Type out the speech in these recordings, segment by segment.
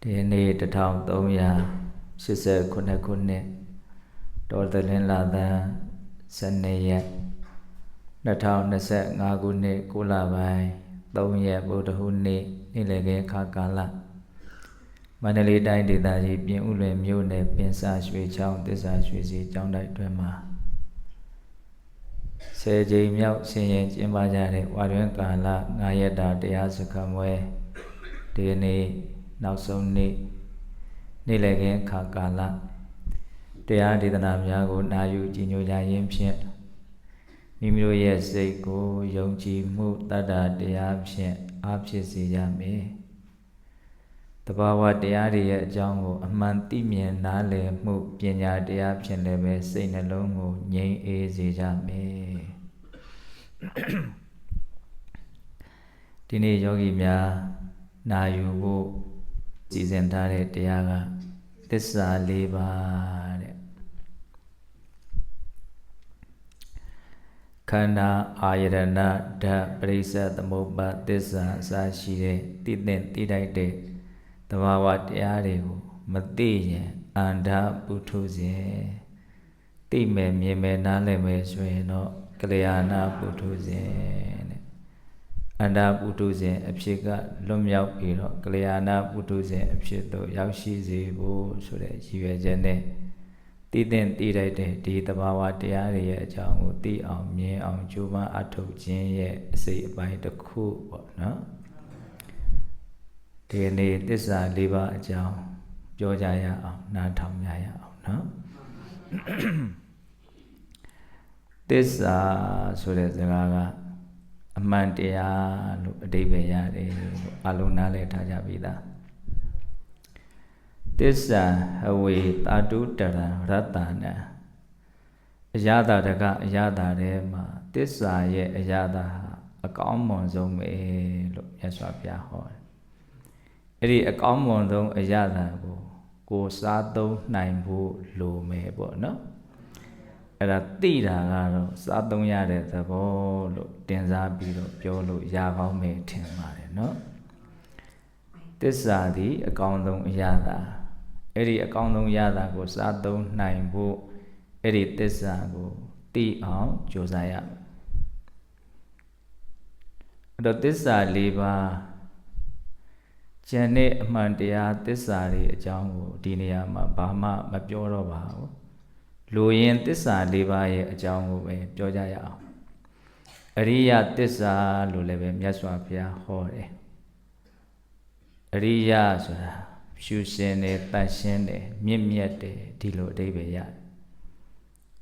ဒီနေ့1389ခုနှစ်တော်သလင်းလာသန်း12ရက်2025ခုနှစ်9လပိုင်း3ရက်ဗုဒ္ဓဟူးနေ့နေ့လည်ခင်းခါကာလမန္တလေးတိုင်းဒေသကြီးပြင်ဦးလွင်မြို့နယ်ပင်စာရွှေချောင်းသစ္စာရွှေစီကျောင်းတိုက်တွင်မှာ10ကြိမ်မြောက်ဆင်ရင်ကျင်းပကြတဲ့ဝါတွင်ကာလ9ရက်တာတရားစခန်းပွဲဒီနေ့နောက်ဆုံးနေ့နေ့လည်ခင်းခါကာလတရားဒေသနာများကိုနာယူကြည်ညိုကြရင်းဖြင့်မိမိတို့ရဲ့စိတ်ကိုယုံကြည်မှုတတ္တတရားဖြင့်အားဖြစ်စေကြမယ်။တဘာဝတရားတွေရဲ့အကြောင်းကိုအမှန်သိမြင်နားလည်မှုပညာတရားဖြင့်လည်းပဲစိတ်နှလုံးကိုငြိမ်းအေးစေကြမယ်။ဒီနေ့ယောဂီများနာယူဖို့စီစဉ်ထားတဲ့တရားကသစ္စာ၄ပါးတဲ့ခန္ဓာအာယတနာဓာတ်ပရိစ္ဆေသမုပ္ပါသစ္စာအစရှိတဲ့သိသင့်သိတိုက်တဲ့သဘာဝတရားတွေကိုမသိရင်အန္တပုထုဇဉ်သိမယ်မြင်မယ်နားလည်မယ်ဆိုရင်တော့ကလျာဏပုထုဇဉ်တဲ့အန္တပုထုဇဉ်အဖြစ်ကလွတ်မြောက်ပြီးတော့ကလျာဏပုထုဇဉ်အဖြစ်သို့ရောက်ရှိစေဖို့ဆိုတဲ့ရည်ရွယ်ချက်နဲ့တည်တဲ့တည်လိုက်တဲ့ဒီသဘာဝတရားတွေရဲ့အကြောင်းကိုသိအောင်မြင်အောင်ကြိုးပမ်းအထောက်ခြင်းရဲ့အစိတ်အပိုင်းတစ်ခုပေါ့နော်ဒီနေ့သစ္စာ၄ပါးအကြောင်းပြောကြရအောင်နားထောင်ကြရအောင်နော်သစ္စာဆိုတဲ့စကားကအမှန်တရားလို့အဓိပ္ပာယ်ရတယ်လို့အလုံးနားလည်ထားကြပြီသားသစ္စာဟဝေတာတုတရံရတ္တနာအယတာတကအယတာထဲမှာသစ္စာရဲ့အယတာဟာအကောင်းမွန်ဆုံးပဲလို့မြတ်စွာဘုရားဟောတယ်အဲ့ဒီအကောင်းမွန်ဆုံးအယတာကိုစားသုံးနိုင်ဖို့လိုမယ်ပေါ့နော်အဲ့ဒါသိတာကတော့စားသုံးရတဲ့သဘောလို့တင်စားပြီးတော့ပြောလို့ရကောင်းမယ်ထင်ပါတယ်နော်သစ္စာသည်အကောင်းဆုံးအရာသာအဲ့ဒီအကောင်းဆုံးအရာသာကိုစားသုံးနိုင်ဖို့အဲ့ဒီသစ္စာကိုသိအောင်ကြိုးစားရမယ်အဲ့တော့သစ္စာ၄ပါးကျန်တဲ့အမှန်တရားသစ္စာတွေအကြောင်းကိုဒီနေရာမှာဘာမှမပြောတော့ပါဘူးလူရင်သစ္စာ၄ပါးရဲ့အကြောင်းကိုပဲပြောကြရအောင်အရိယသစ္စာလို့လည်းပဲမြတ်စွာဘုရားဟောတယ်အရိယဆိုတာဖြူစင်တယ်တန့်ရှင်းတယ်မြင့်မြတ်တယ်ဒီလိုအဓိပ္ပာယ်ရတယ်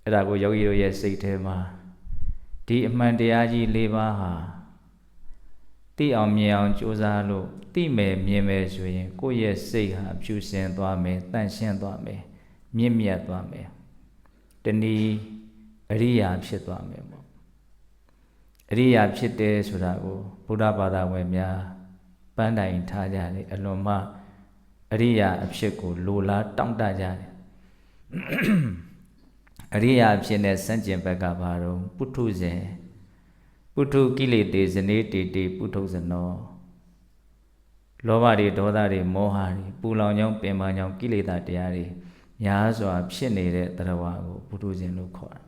အဲ့ဒါကိုယောဂီတို့ရဲ့စိတ်ထဲမှာဒီအမှန်တရားကြီး၄ပါးဟာသိအောင်မြင်အောင်ကြိုးစားလို့သိမယ်မြင်မယ်ဆိုရင်ကိုယ့်ရဲ့စိတ်ဟာဖြူစင်သွားမယ်တန့်ရှင်းသွားမယ်မြင့်မြတ်သွားမယ်တဏီအရိယာဖြစ်သွားမယ်ပေါ့အရိယာဖြစ်တယ်ဆိုတာကိုဗုဒ္ဓဘာသာဝင်များပန်းတိုင်ထားကြတယ်အလွန်မှအရိယာအဖြစ်ကိုလိုလားတောင့်တကြတယ်အရိယာအဖြစ်နဲ့စန့်ကျင်ဘက်ကဘာတော့ပုထုဇဉ်ပုထုကိလေသေဇနေတေတေပုထုဇနောလောဘတွေဒေါသတွေမောဟတွေပူလောင်ကြောင်းပင်ပန်းကြောင်းကိလေသာတရားတွေများစွာဖြစ်နေတဲ့တရားဝါကိုပုထုဇဉ်လို့ခေါ်တာ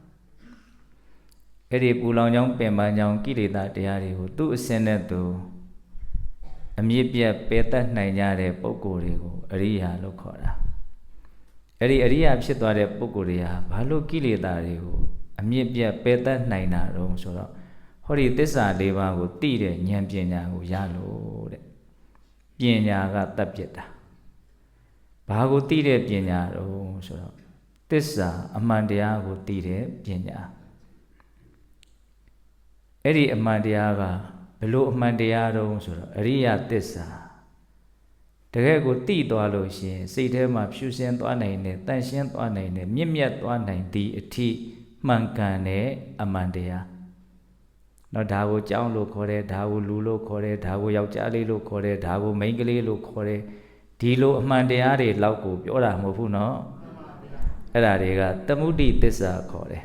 အဲ့ဒီပူလောင်ကြောင်းပင်ပန်းကြောင်းကိလေသာတရားတွေကိုသူ့အစင်းနဲ့သူအမြင့်ပြတ်ပယ်တတ်နိုင်ကြတဲ့ပုဂ္ဂိုလ်တွေကိုအရိယာလို့ခေါ်တာအဲ့ဒီအရိယာဖြစ်သွားတဲ့ပုဂ္ဂိုလ်တွေဟာဘာလို့ကိလေသာတွေကိုအမြင့်ပြတ်ပယ်တတ်နိုင်တာတုံးဆိုတော့ဟောဒီသစ္စာ၄ပါးကိုသိတဲ့ဉာဏ်ပညာကိုရလို့တဲ့ပညာကတတ်ပြစ်တာဘာကိုသိတဲ့ပညာတုံးဆိုတော့သစ္စာအမှန်တရားကိုသိတဲ့ပညာအဲ့ဒီအမှန်တရားကဘလို့အမှန်တရားတုံးဆိုတော့အရိယသစ္စာတကယ်ကိုသိသွားလို့ရှိရင်စိတ်ထဲမှာဖြူစင်သွားနိုင်တယ်တန့်ရှင်းသွားနိုင်တယ်မြင့်မြတ်သွားနိုင်သည့်အထိမှန်ကန်တဲ့အမှန်တရားတော့ဒါကိုကြောင်းလို့ခေါ်တယ်ဒါကိုလူလို့ခေါ်တယ်ဒါကိုယောက်ျားလေးလို့ခေါ်တယ်ဒါကိုမိန်းကလေးလို့ခေါ်တယ်ဒီလိုအမှန်တရားတွေလောက်ကိုပြောတာမဟုတ်ဘူးနော်အဲ့ဒါတွေကသမုဒိသစ္စာခေါ်တယ်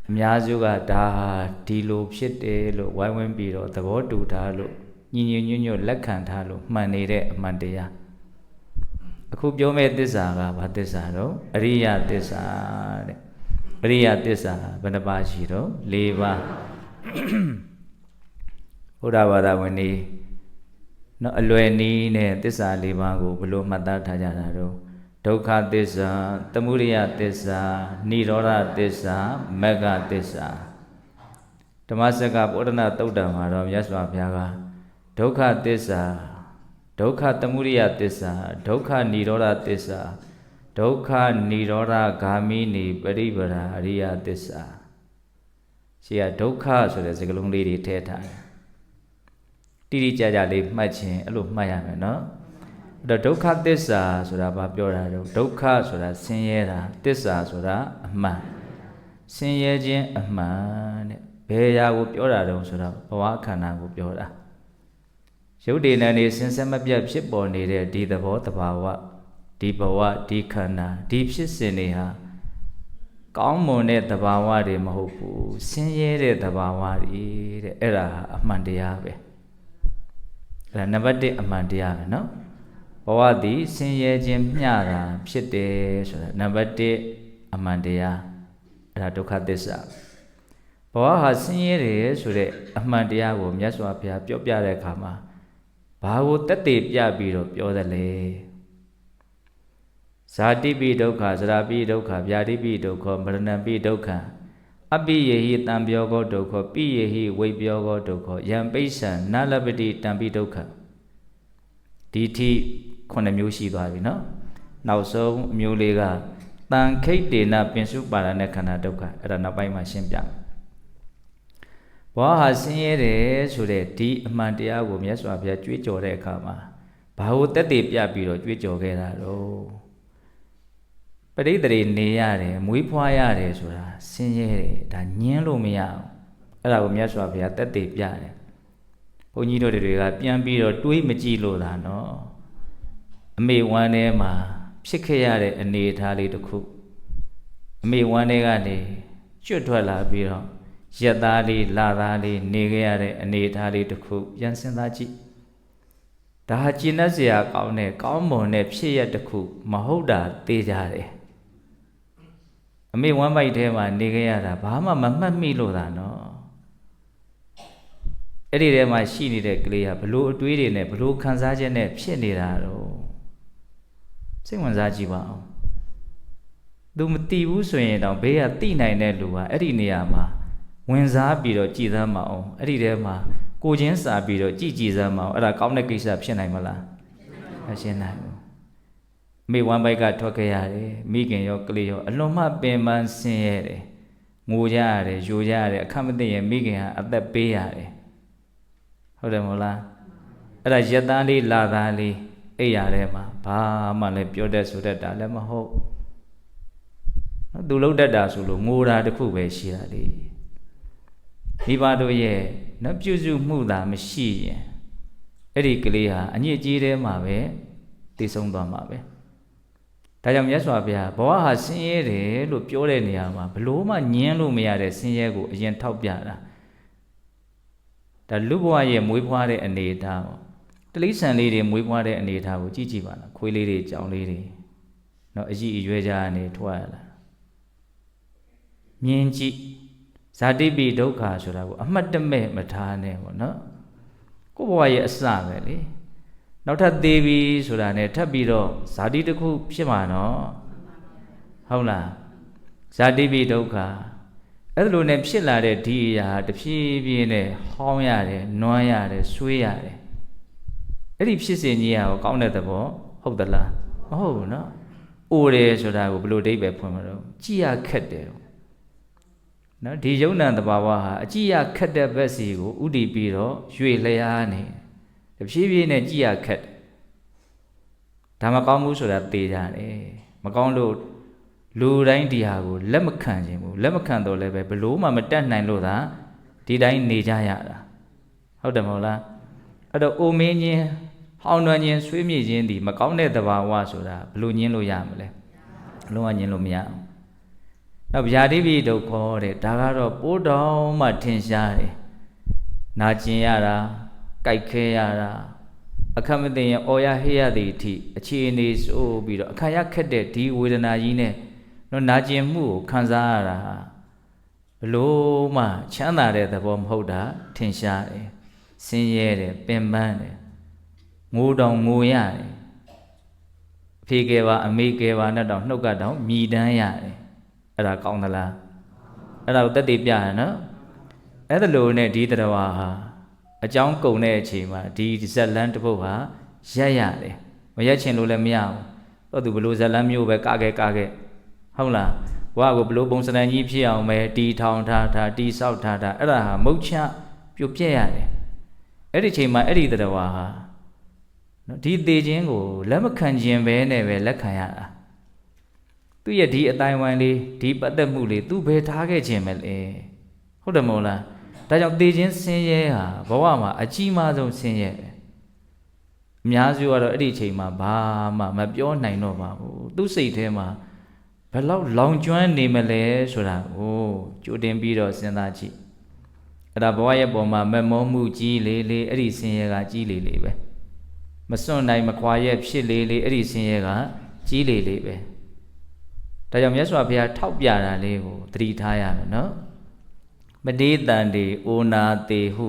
အများစုကဒါဟာဒီလိုဖြစ်တယ်လို့ဝိုင်းဝန်းပြီးတော့သဘောတူထားလို့ညီညွတ်ညွတ်လက်ခံထားလို့မှန်နေတဲ့အမှန်တရား အခုပြောမဲ့သစ္စာကဘာသစ္စာတော့အရိယသစ္စာတဲ့အရိယသစ္စာဘယ်နှပါးရှိတော့၄ပါးဘုရားဘာသာဝင်ဒီနော်အလွယ်နီးနဲ့သစ္စာ၄ပါးကိုဘယ်လိုမှတ်သားထားကြတာတော့ဒုက္ခသစ္စာသမုဒယသစ္စာនិရောဓသစ္စာမဂ္ဂသစ္စာဓမ္မစကဗုဒ္ဓနာသုတ်တံမှာတော့မြတ်စွာဘုရားကဒုက္ခသစ္စာဒုက္ခသမုဒယသစ္စာဒုက္ခនិရောဓသစ္စာဒုက္ခនិရောဓဂာမိနိပရိပရာအရိယသစ္စာရှိရဒုက္ခဆိုတဲ့စကားလုံးလေးတွေထည့်ထားတယ်တိတိကျကျလေးမှတ်ခြင်းအဲ့လိုမှတ်ရမယ်နော်အဲ့တော့ဒုက္ခသစ္စာဆိုတာဘာပြောတာတော့ဒုက္ခဆိုတာဆင်းရဲတာသစ္စာဆိုတာအမှန်ဆင်းရဲခြင်းအမှန်တဲ့ဘယ်ရာကိုပြောတာတုံးဆိုတော့ဘဝခန္ဓာကိုပြောတာရုပ်တည်နေစင်ဆက်မပြတ်ဖြစ်ပေါ်နေတဲ့ဒီသဘောတဘာဝဒီဘဝဒီခန္ဓာဒီဖြစ်စဉ်တွေဟာကောင်းမွန်တဲ့တဘာဝတွေမဟုတ်ဘူးဆင်းရဲတဲ့တဘာဝတွေတဲ့အဲ့ဒါအမှန်တရားပဲအဲ့ဒါနံပါတ်1အမှန်တရားပဲနော်ဘဝသည်ဆင်းရဲခြင်းမျှတာဖြစ်တယ်ဆိုတာနံပါတ်1အမှန်တရားအဲ့ဒါဒုက္ခသစ္စာဘဝဟာဆင်းရဲတယ်ဆိုတဲ့အမှန်တရားကိုမြတ်စွာဘုရားပြောပြတဲ့အခါမှာဘာကိုတက်တည်ပြပြီးတော့ပြောတယ်လဲဇာတိပိဒုက္ခဇရာပိဒုက္ခဗျာတိပိဒုက္ခမရဏပိဒုက္ခအပိယေဟိတံပြောကောဒုက္ခပိယေဟိဝိပြောကောဒုက္ခယံပိဿံနလပတိတံပိဒုက္ခဒီထိ9မျိုးရှိသွားပြီနော်နောက်ဆုံးအမျိုးလေးကတန်ခိတ်တေနပင်စုပါဒနဲ့ခန္ဓာဒုက္ခအဲ့ဒါနောက်ပိုင်းမှာရှင်းပြမယ်ဘဝဟာဆင်းရဲတယ်ဆိုတဲ့ဒီအမှန်တရားကိုမြတ်စွာဘုရားကြွေးကြော်တဲ့အခါမှာဘာလို့တက်တည်ပြပြီးတော့ကြွေးကြော်ခဲ့တာတော့ပရိသေနေရတယ်မွေးဖွားရတယ်ဆိုတာဆင်းရဲတယ်ဒါညင်းလို့မရအောင်အဲ့ဒါကိုမြတ်စွာဘုရားတက်တည်ပြတယ်ဘုန်းကြီးတို့တွေကပြန်ပြီးတော့တွေးမကြည့်လို့သာနော်အမေဝမ်းထဲမှာဖြစ်ခဲ့ရတဲ့အနေအထားလေးတစ်ခုအမေဝမ်းထဲကနေကျွတ်ထွက်လာပြီးတော့ရက်သားလေးလသားလေးနေခဲ့ရတဲ့အနေအထားလေးတစ်ခုပြန်စဉ်းစားကြည့်ဒါဟာကျင့်တတ်စရာကောင်းတဲ့ကောင်းမွန်တဲ့ဖြစ်ရတစ်ခုမဟုတ်တာသိကြတယ်အမေဝမ်းပိုက်ထဲမှာနေခဲ့ရတာဘာမှမမှတ်မိလို့သာနော်အဲ့ဒီထဲမှာရှိနေတဲ့ကလေးကဘလို့အတွေးတွေနဲ့ဘလို့ခံစားချက်နဲ့ဖြစ်နေတာတော့စိတ်ဝင်စားကြည့်ပါအောင်သူမသိဘူးဆိုရင်တော့ဘေးကသိနိုင်တဲ့လူကအဲ့ဒီနေရာမှာဝင်စားပြီးတော့ကြည်သမ်းမအောင်အဲ့ဒီထဲမှာကိုချင်းစာပြီးတော့ကြည်စမ်းမအောင်အဲ့ဒါကောင်းတဲ့ကိစ္စဖြစ်နိုင်မလားမရှင်းနိုင်ဘူးမိဝမ်းပိုက်ကထွက်ခဲ့ရတယ်မိခင်ရောကလေးရောအလွန်မှပင်ပန်းဆင်းရဲတယ်ငိုကြရတယ်ယိုကြရတယ်အခက်မသိရင်မိခင်ဟာအသက်ပေးရတယ်ဟုတ်တယ်မဟုတ်လားအဲ့ဒါရက်သားလေးလာသားလေးအိယာထဲမှာဘာမှလည်းပြောတတ်ဆိုတတ်တာလည်းမဟုတ်သူလုံးတတ်တာဆိုလို့ငိုတာတခုပဲရှိတာလေမိဘတို့ရဲ့နော်ပြုစုမှုသာမရှိရင်အဲ့ဒီကလေးဟာအညစ်အကြေးထဲမှာပဲတည်ဆုံးသွားမှာပဲဒါကြောင့်မြတ်စွာဘုရားဘဝဟာဆင်းရဲတယ်လို့ပြောတဲ့နေရာမှာဘလို့မှညင်းလို့မရတဲ့ဆင်းရဲကိုအရင်ထောက်ပြတာဒါလူဘဝရဲ့မွေးဖွားတဲ့အနေအထားပေါ့တလိษံလေးတွေမွေးဖွားတဲ့အနေအထားကိုကြည့်ကြည့်ပါလားခွေးလေးတွေကြောင်လေးတွေနော်အကြီးအရွယ်ကြားကနေထွက်လာမြင်ကြည့်ဇာတိပိဒုက္ခဆိုတာကိုအမှတ်တမဲ့မထားနဲ့ပေါ့နော်ကိုယ့်ဘဝရဲ့အစပဲလေနောက်ထပ်သေးပြီဆိုတာနဲ့ထပ်ပြီးတော့ဇာတိတစ်ခုဖြစ်မှာနော်ဟုတ်လားဇာတိပိဒုက္ခအဲ့လိုနဲ့ဖြစ်လာတဲ့ဒီအရာတဖြည်းဖြည်းနဲ့ဟောင်းရတယ်နွမ်းရတယ်ဆွေးရတယ်အဲ့ဒီဖြစ်စဉ်ကြီးကကောင်းတဲ့သဘောဟုတ်သလားမဟုတ်ဘူးနော်အိုတယ်ဆိုတာကိုဘယ်လိုအဓိပ္ပာယ်ဖွင့်မလို့ကြည်ရခက်တယ်နော်ဒီယုံ nant တဘာဝဟာအကြည့်ရခက်တဲ့ဘက်စီကိုဥတည်ပြီးတော့ရွေလျားနေတဖြည်းဖြည်းနဲ့ကြည်ရခက်ဒါမကောင်းဘူးဆိုတာသိကြတယ်မကောင်းလို့လူတိုင်းဒီဟာကိုလက်မခံခြင်းဘူးလက်မခံတော့လည်းပဲဘလို့မှမတတ်နိုင်လို့သာဒီတိုင်းနေကြရတာဟုတ်တယ်မဟုတ်လားအဲ့တော့အိုမင်းချင်းဟောင်းနှွမ်းချင်းဆွေးမြေ့ချင်းဒီမကောင်းတဲ့တဘာဝဆိုတာဘလို့ညင်းလို့ရမလဲဘလို့ကညင်းလို့မရအောင်နောက်ဗျာတိပိဒုက္ခတဲ့ဒါကတော့ပိုးတောင်မှထင်ရှားတယ်နာကျင်ရတာကြိုက်ခဲရတာ အခက်မသိရင်အော်ရဟေးရသည်အထိအခြေအနေဆိုပြီးတော့အခါရခက်တဲ့ဒီဝေဒနာကြီးနဲ့နော်နာကျင်မှုကိုခံစားရတာဘလို့မှချမ်းသာတဲ့သဘောမဟုတ်တာထင်ရှားတယ်ဆင်းရဲတယ်ပင်ပန်းတယ်ငိုတောင်ငိုရတယ်အဖေကယ်ပါအမေကယ်ပါနဲ့တောင်နှုတ်ကတောင်မြည်တမ်းရတယ်အဲ့ဒါကောင်းသလားအဲ့ဒါကိုတက်တည်ပြရနော်အဲ့ဒါလိုနဲ့ဒီတရားဝါဟာအကြောင်းကုန်တဲ့အချိန်မှာဒီဇက်လန်းတစ်ပုဒ်ဟာရက်ရတယ်မရက်ချင်လို့လည်းမရဘူးတော့သူဘလို့ဇက်လန်းမျိုးပဲကခဲ့ဟုတ်လားဘဝကိုဘလို့ပုံစံကြီးဖြစ်အောင်ပဲတီထောင်ထားတီဆောက်ထားအဲ့ဒါဟာမုတ်ချပြုတ်ပြက်ရတယ်အဲ့ဒီချိန်မှာအဲ့ဒီတရားဝါဟာနော်ဒီသေခြင်းကိုလက်မခံခြင်းပဲနဲ့ပဲလက်ခံရတာသူ့ရဲ့ဒီအတိုင်းဝိုင်းလေးဒီပတ်သက်မှုလေးသူဘယ်ထားခဲ့ခြင်းပဲလေဟုတ်တယ်မို့လားဒါကြောင့်သေခြင်းဆင်းရဲဟာဘဝမှာအကြီးမားဆုံးဆင်းရဲပဲအများစုကတော့အဲ့ဒီအချိန်မှာဘာမှမပြောနိုင်တော့ပါဘူးသူ့စိတ်ထဲမှာဘယ်လောက်လောင်ကျွမ်းနေမလဲဆိုတာကိုကြိုတင်ပြီးတော့စဉ်းစားကြည့်အဲ့ဒါဘဝရဲ့ပုံမှာမမောမှုကြီးလေအဲ့ဒီဆင်းရဲကကြီးလေပဲမစွန့်နိုင်မခွာရဲ့ဖြစ်လေအဲ့ဒီဆင်းရဲကကြီးလေပဲဒါကြောင့်မြတ်စွာဘုရားထောက်ပြတာလေးကိုသတိထားရမယ်နော်မတေးတန်တေအိုနာတေဟု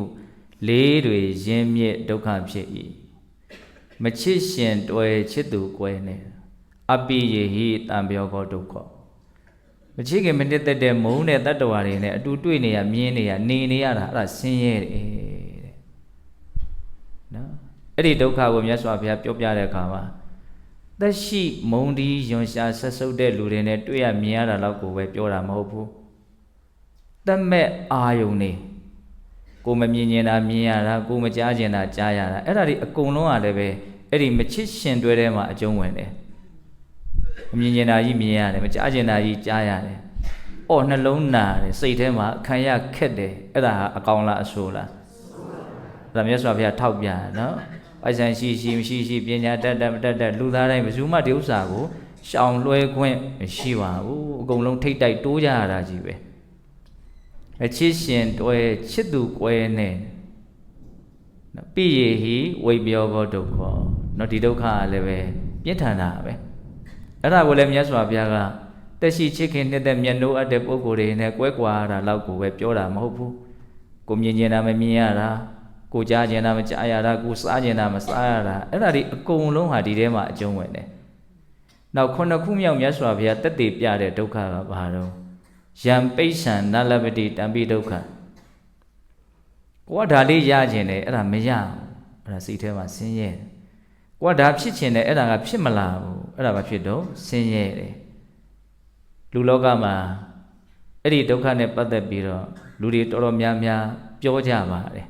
လေးတွေရင်းမြစ်ဒုက္ခဖြစ်၏မချစ်ရှင်တွယ်ချစ်သူကွယ်နေအပိယေဟိတံပြောကောဒုက္ခမချစ်ခင်မနစ်သက်တဲ့မုန်းတဲ့တတ္တဝါတွေနဲ့အတူတွေ့နေရမြင်နေရနေရတာအဲ့ဒါဆင်းရဲတယ်တဲ့နော်အဲ့ဒီဒုက္ခကိုမြတ်စွာဘုရားပြောပြတဲ့အခါမှာသက်ရှိမုန်းဒီယွန်ရှာဆက်ဆုပ်တဲ့လူတွေနဲ့တွေ့ရမြင်ရတာလောက်ကိုပဲပြောတာမဟုတ်ဘူးသက်မဲ့အာယုန်နေကိုမမြင်ကျင်တာမြင်ရတာကိုမကြားကျင်တာကြားရတာအဲ့ဒါတွေအကုန်လုံးကလည်းပဲအဲ့ဒီမချစ်ရှင်တွဲထဲမှာအကျုံးဝင်တယ်မမြင်ကျင်တာကြီးမြင်ရတယ်မကြားကျင်တာကြီးကြားရတယ်အော်နှလုံးနာတယ်စိတ်ထဲမှာခံရခက်တယ်အဲ့ဒါဟာအကောင်လားအဆိုးလားဒါမြတ်စွာဘုရားထောက်ပြနော်ပိုက်ဆံရှိမရှိပညာတတ်မတတ်လူသားတိုင်းဘယ်သူမှဒီဥစ္စာကိုရှောင်လွှဲခွင့်မရှိပါဘူးအကုန်လုံးထိတ်တိုက်တိုးကြရတာကြီးပဲအချစ်ရှင်တွဲချစ်သူကွဲနဲ့နော်ပိယေဟိဝိပြောဘောဒုက္ခနော်ဒီဒုက္ခကလည်းပဲပြင်းထန်တာပဲအဲ့ဒါကိုလည်းမြတ်စွာဘုရားကတက်ရှိချစ်ခင်နှစ်သက်မျက်နှိုးအပ်တဲ့ပုဂ္ဂိုလ်တွေနဲ့ကွဲကွာတာလောက်ကိုပဲပြောတာမဟုတ်ဘူးကိုမြင်ကျင်တာမမြင်ရတာကိုကြားကျင်တာမကြားရတာကိုစားကျင်တာမစားရတာအဲ့ဒါတွေအကုန်လုံးဟာဒီထဲမှာအကျုံးဝင်တယ်နောက်ခုနှစ်ခုမြောက်မြတ်စွာဘုရားတက်တည်ပြတဲ့ဒုက္ခကဘာတော့ယံပိဋ္ဌံနလပတိတံပိဒုက္ခကိုကဒါလေးရခြင်းတယ်အဲ့ဒါမရဘူးအဲ့ဒါစိတ်ထဲမှာဆင်းရဲတယ်ကိုကဒါဖြစ်ခြင်းတယ်အဲ့ဒါကဖြစ်မလာဘူးအဲ့ဒါဘာဖြစ်တော့ဆင်းရဲတယ်လူလောကမှာအဲ့ဒီဒုက္ခနဲ့ပတ်သက်ပြီးတော့လူတွေတော်တော်များများပြောကြပါတယ်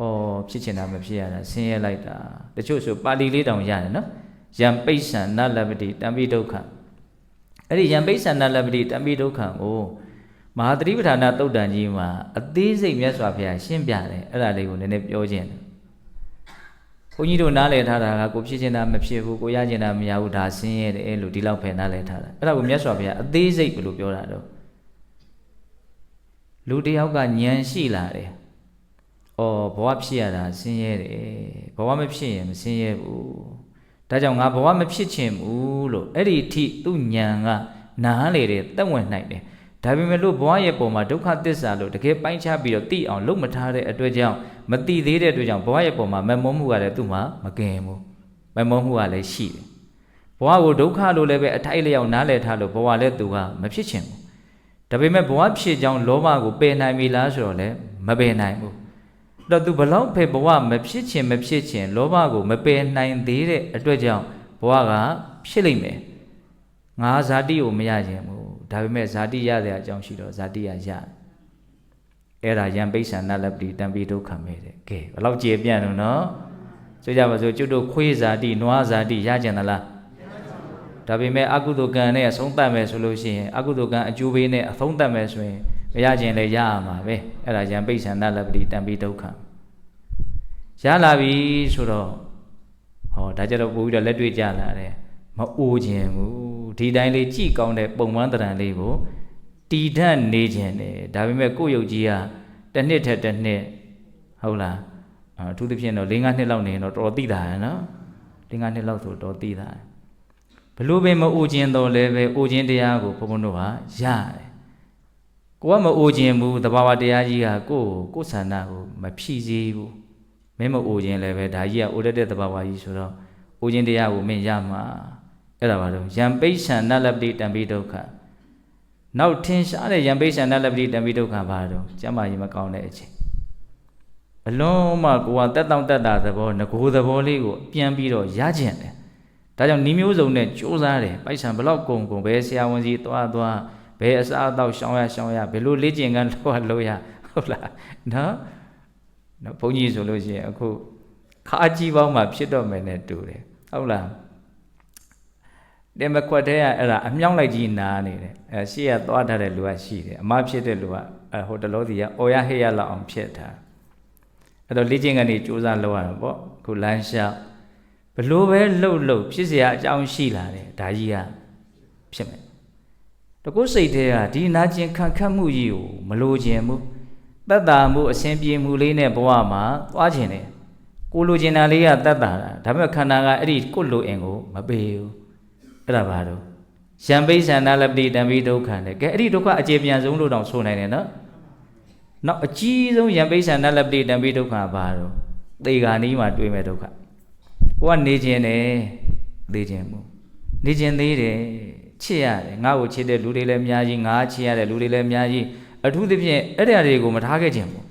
ဩဖြစ်ခြင်းတာမဖြစ်ရတာဆင်းရဲလိုက်တာတချို့ဆိုပါဠိလေးတောင်ရတယ်နော်ယံပိဋ္ဌံနလပတိတံပိဒုက္ခအဲ့ဒီယံပိဋ္ဌံနလပတိတံပိဒုက္ခကိုမဟာသတိပဋ္ဌာန်သုတ်တန်ကြီးမှာအသေးစိတ်မြတ်စွာဘုရားရှင်းပြတယ်အဲ့ဒါလေးကိုနည်းနည်းပြောခြင်းတယ်ဘုန်းကြီးတို့နားလည်ထားတာကကိုဖြစ်ခြင်းတာမဖြစ်ဘူးကိုရခြင်းတာမရဘူးဒါဆင်းရဲတယ်လို့ဒီလောက်ပဲနားလည်ထားတာအဲ့ဒါကိုမြတ်စွာဘုရားအသေးစိတ်ဘယ်လိုပြောတာတော့လူတယောက်ကဉာဏ်ရှိလာတယ်ဩဘဝဖြစ်ရတာဆင်းရဲတယ်ဘဝမဖြစ်ရင်မဆင်းရဲဘူးဒါကြောင့်ငါဘဝမဖြစ်ချင်ဘူးလို့အဲ့ဒီအထိသူ့ဉာဏ်ကနားလေတယ်တက်ဝင်နိုင်တယ်ဒါပေမဲ့လို့ဘဝရဲ့ပုံမှာဒုက္ခသစ္စာလို့တကယ်ပိုင်းခြားပြီးတော့သိအောင်လုပ်မထားတဲ့အတွက်ကြောင့်မသိသေးတဲ့အတွက်ကြောင့်ဘဝရဲ့ပုံမှာမမုန်းမှုကလည်းသူ့မှာမကင်ဘူးမမုန်းမှုကလည်းရှိတယ်ဘဝကိုဒုက္ခလို့လည်းပဲအထိုက်လျောက်နားလည်ထားလို့ဘဝလည်းသူကမဖြစ်ချင်ဘူးဒါပေမဲ့ဘဝဖြစ်ကြောင်းလောဘကိုပယ်နိုင်ပြီလားဆိုတော့လည်းမပယ်နိုင်ဘူးတော့သူဘလောက်ပဲဘဝမဖြစ်ချင်လောဘကိုမပယ်နိုင်သေးတဲ့အတွက်ကြောင့်ဘဝကဖြစ်လိမ့်မယ်ငါဇာတိကိုမရခြင်းဘူးဒါပေမဲ့ဇာတိရတဲ့အကြောင်းရှိတော့ဇာတိရအဲ့ဒါယံပိဋ္ဌာနလပတိတံပိဒုက္ခမဲတဲ့ကဲဘလောက်ကျေပြန့်လို့နော်ဆိုကြပါစို့ကျွတ်တို့ခွေးဇာတိနွားဇာတိရကြသလားဒါပေမဲ့အကုသိုလ်ကံနဲ့အဆုံးသတ်မယ်ဆိုလို့ရှိရင်အကုသိုလ်ကံအကျိုးပေးနဲ့အဆုံးသတ်မယ်ဆိုရင်မရခြင်းလည်းရရမှာပဲအဲ့ဒါယံပိဋ္ဌာနလပတိတံပိဒုက္ခရလာပြီဆိုတော့ဟောဒါကြတော့ပို့ပြီးတော့လက်တွေ့ကြလာတယ်မအိုးခြင်းဘူးဒီတိုင်းလေးကြည်ကောင်းတဲ့ပုံမှန်တရံလေးကိုတီဓာတ်နေခြင်းတယ်ဒါပေမဲ့ကိုယ့်ယုတ်ကြီးကတစ်နှစ်ထက်တစ်နှစ်ဟုတ်လား ထူးသဖြင့်တော့၄-၅ နှစ်လောက်နေရင်တော့တော်တော်သိတာရယ်နော်၄-၅ နှစ်လောက်ဆိုတော်သိတာဘလို့ပဲမအိုခြင်းတော့လည်းပဲအိုခြင်းတရားကိုဘုန်းဘုန်းတို့ဟာရတယ်ကိုကမအိုခြင်းဘူးသဘာဝတရားကြီးကကိုယ်ဆန္ဒကိုမဖြည့်စည်းဘူးမင်းမအိုခြင်းလည်းပဲဒါကြီးကအိုတတ်တဲ့သဘာဝကြီးဆိုတော့အိုခြင်းတရားကိုမင်းရမှာအဲ့ဒါပါတော့ယံပိဋ္ဌံနလပတိတံပိဒုက္ခနောက်ထင်ရှားတဲ့ယံပိဋ္ဌံနလပတိတံပိဒုက္ခပါတော့ကျမ်းမာရေးမကောင်းတဲ့အချိန်အလုံးမကိုကတက်တောင့်တက်တာသဘောငကိုသဘောလေးကိုပြန်ပြီးတော့ရကျင်တယ်ဒါကြောင့်ဤမျိုးစုံနဲ့ကြိုးစားတယ်ပိုက်ဆံဘလောက်ကုန်ဘယ်ဆရာဝန်ကြီးသွားဘယ်အစားအသောက်ရှောင်ရဘယ်လိုလေ့ကျင့်ခန်းလုပ်ရဟုတ်လားနော်ဘုန်းကြီးဆိုလို့ရှိရင်အခုခါကြီးပေါင်းမှဖြစ်တော့မယ်နဲ့တူတယ်ဟုတ်လားတင်မခွက်တဲ့အဲ့ဒါအမြောင်းလိုက်ကြီးနားနေတယ်ရှေ့ကသွားထားတဲ့လူကရှိတယ်အမဖြစ်တဲ့လူကဟိုတလို့ဒီကအော်ရဟေ့ရလောက်အောင်ဖြစ်တာအဲ့တော့လေ့ကျင့်ခန်းတွေစူးစမ်းလုပ်ရတာပေါ့ခုလမ်းလျှောက်ဘလို့ပဲလှုပ်ဖြစ်เสียအကြောင်းရှိလာတယ်ဒါကြီးကဖြစ်မယ်တကုစိတ်တွေကဒီနာကျင်ခံခတ်မှုကြီးကိုမလိုချင်ဘူးတတ်တာမှုအစဉ်ပြေမှုလေးနဲ့ဘဝမှာသွားချင်တယ်ကိုလိုချင်တာလေးကတတ်တာဒါပေမဲ့ခန္ဓာကအဲ့ဒီကိုလိုအင်ကိုမပေးဘူးအဲ့ဒါဘာလို့ယံပိဋ္ဌံနလပတိတံပိဒုက္ခနဲ့ကဲအဲ့ဒီဒုက္ခအခြေပြန်ဆုံးလို့တောင်ဆိုနိုင်တယ်နော်နောက်အကြီးဆုံးယံပိဋ္ဌံနလပတိတံပိဒုက္ခဘာလို့သေဂာနီးမှာတွေ့မဲ့ဒုက္ခကိုကနေခြင်းတယ်သေခြင်းမှုနေခြင်းသေးတယ်ချစ်ရတယ်ငါ့ကိုချစ်တဲ့လူတွေလည်းအများကြီးငါချစ်ရတဲ့လူတွေလည်းအများကြီးအထူးသဖြင့်အဲ့ဒီအရာတွေကိုမထားခဲ့ခြင်းဘူး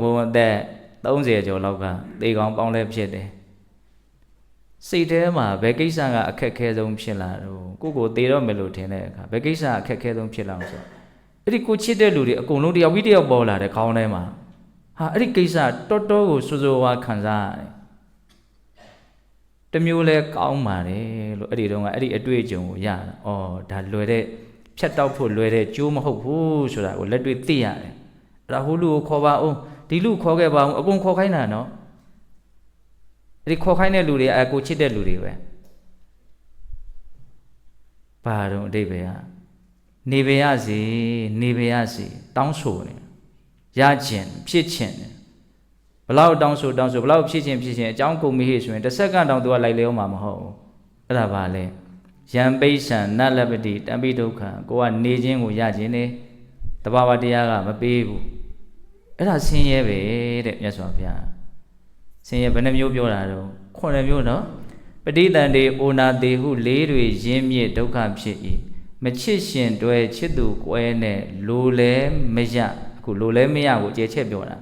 ဘုံအသက်30ကျော်လောက်ကသေကောင်ပေါင်းလဲဖြစ်တယ်စိတ်ထဲမှာဘယ်ကိစ္စကအခက်ခဲဆုံးဖြစ်လာတော့ကိုသေတော့မယ်လို့ထင်တဲ့အခါဘယ်ကိစ္စအခက်ခဲဆုံးဖြစ်လာအောင်ဆိုအဲ့ဒီကိုချစ်တဲ့လူတွေအကုန်လုံးတယောက်ပြီးတယောက်ပေါ်လာတယ်ခေါင်းထဲမှာဟာအဲ့ဒီကိစ္စတော်တော်ကိုစိုးစိုးဝါခံစားရတယ်တမျိုးလဲကောင်းပါတယ်လို့အဲ့ဒီတော့ကအဲ့ဒီအတွေ့အကြုံကိုရတာ။အော်ဒါလွယ်တဲ့ဖြတ်တောက်ဖို့လွယ်တဲ့ကျိုးမဟုတ်ဘူးဆိုတာကိုလက်တွေ့သိရတယ်။အဲ့ဒါဟိုလူကိုခေါ်ပါအောင်ဒီလူခေါ်ခဲ့ပါအောင်အကုန်ခေါ်ခိုင်းတာနော်။အဲ့ဒီခေါ်ခိုင်းတဲ့လူတွေအကိုချစ်တဲ့လူတွေပဲ။ဘာတော့အတိတ်ပဲကနေပါရစေတောင်းဆိုနေရခြင်းဖြစ်ခြင်းဘလောက်တောင်းဆိုဘလောက်ဖြစ်ခြင်းအကြောင်းကုန်ပြီဆိုရင်တစ်စက္ကန့်တောင်သူကလိုက်လဲအောင်မှာမဟုတ်ဘူးအဲ့ဒါပါလေယံပိဋ္ဌံနလပတိတံပိဒုက္ခကိုကနေခြင်းကိုရခြင်းနဲ့တဘာဝတရားကမပေးဘူးအဲ့ဒါဆင်းရဲပဲတဲ့မြတ်စွာဘုရားဆင်းရဲဘယ်နှမျိုးပြောတာတော့9မျိုးနော်ပဋိသန္ဓေအိုနာတေဟုလေးတွေရင်းမြစ်ဒုက္ခဖြစ်၏မချစ်ရှင်တွဲချစ်သူကွဲနဲ့လိုလဲမရအခုလိုလဲမရကိုအကျယ်ချက်ပြောတာ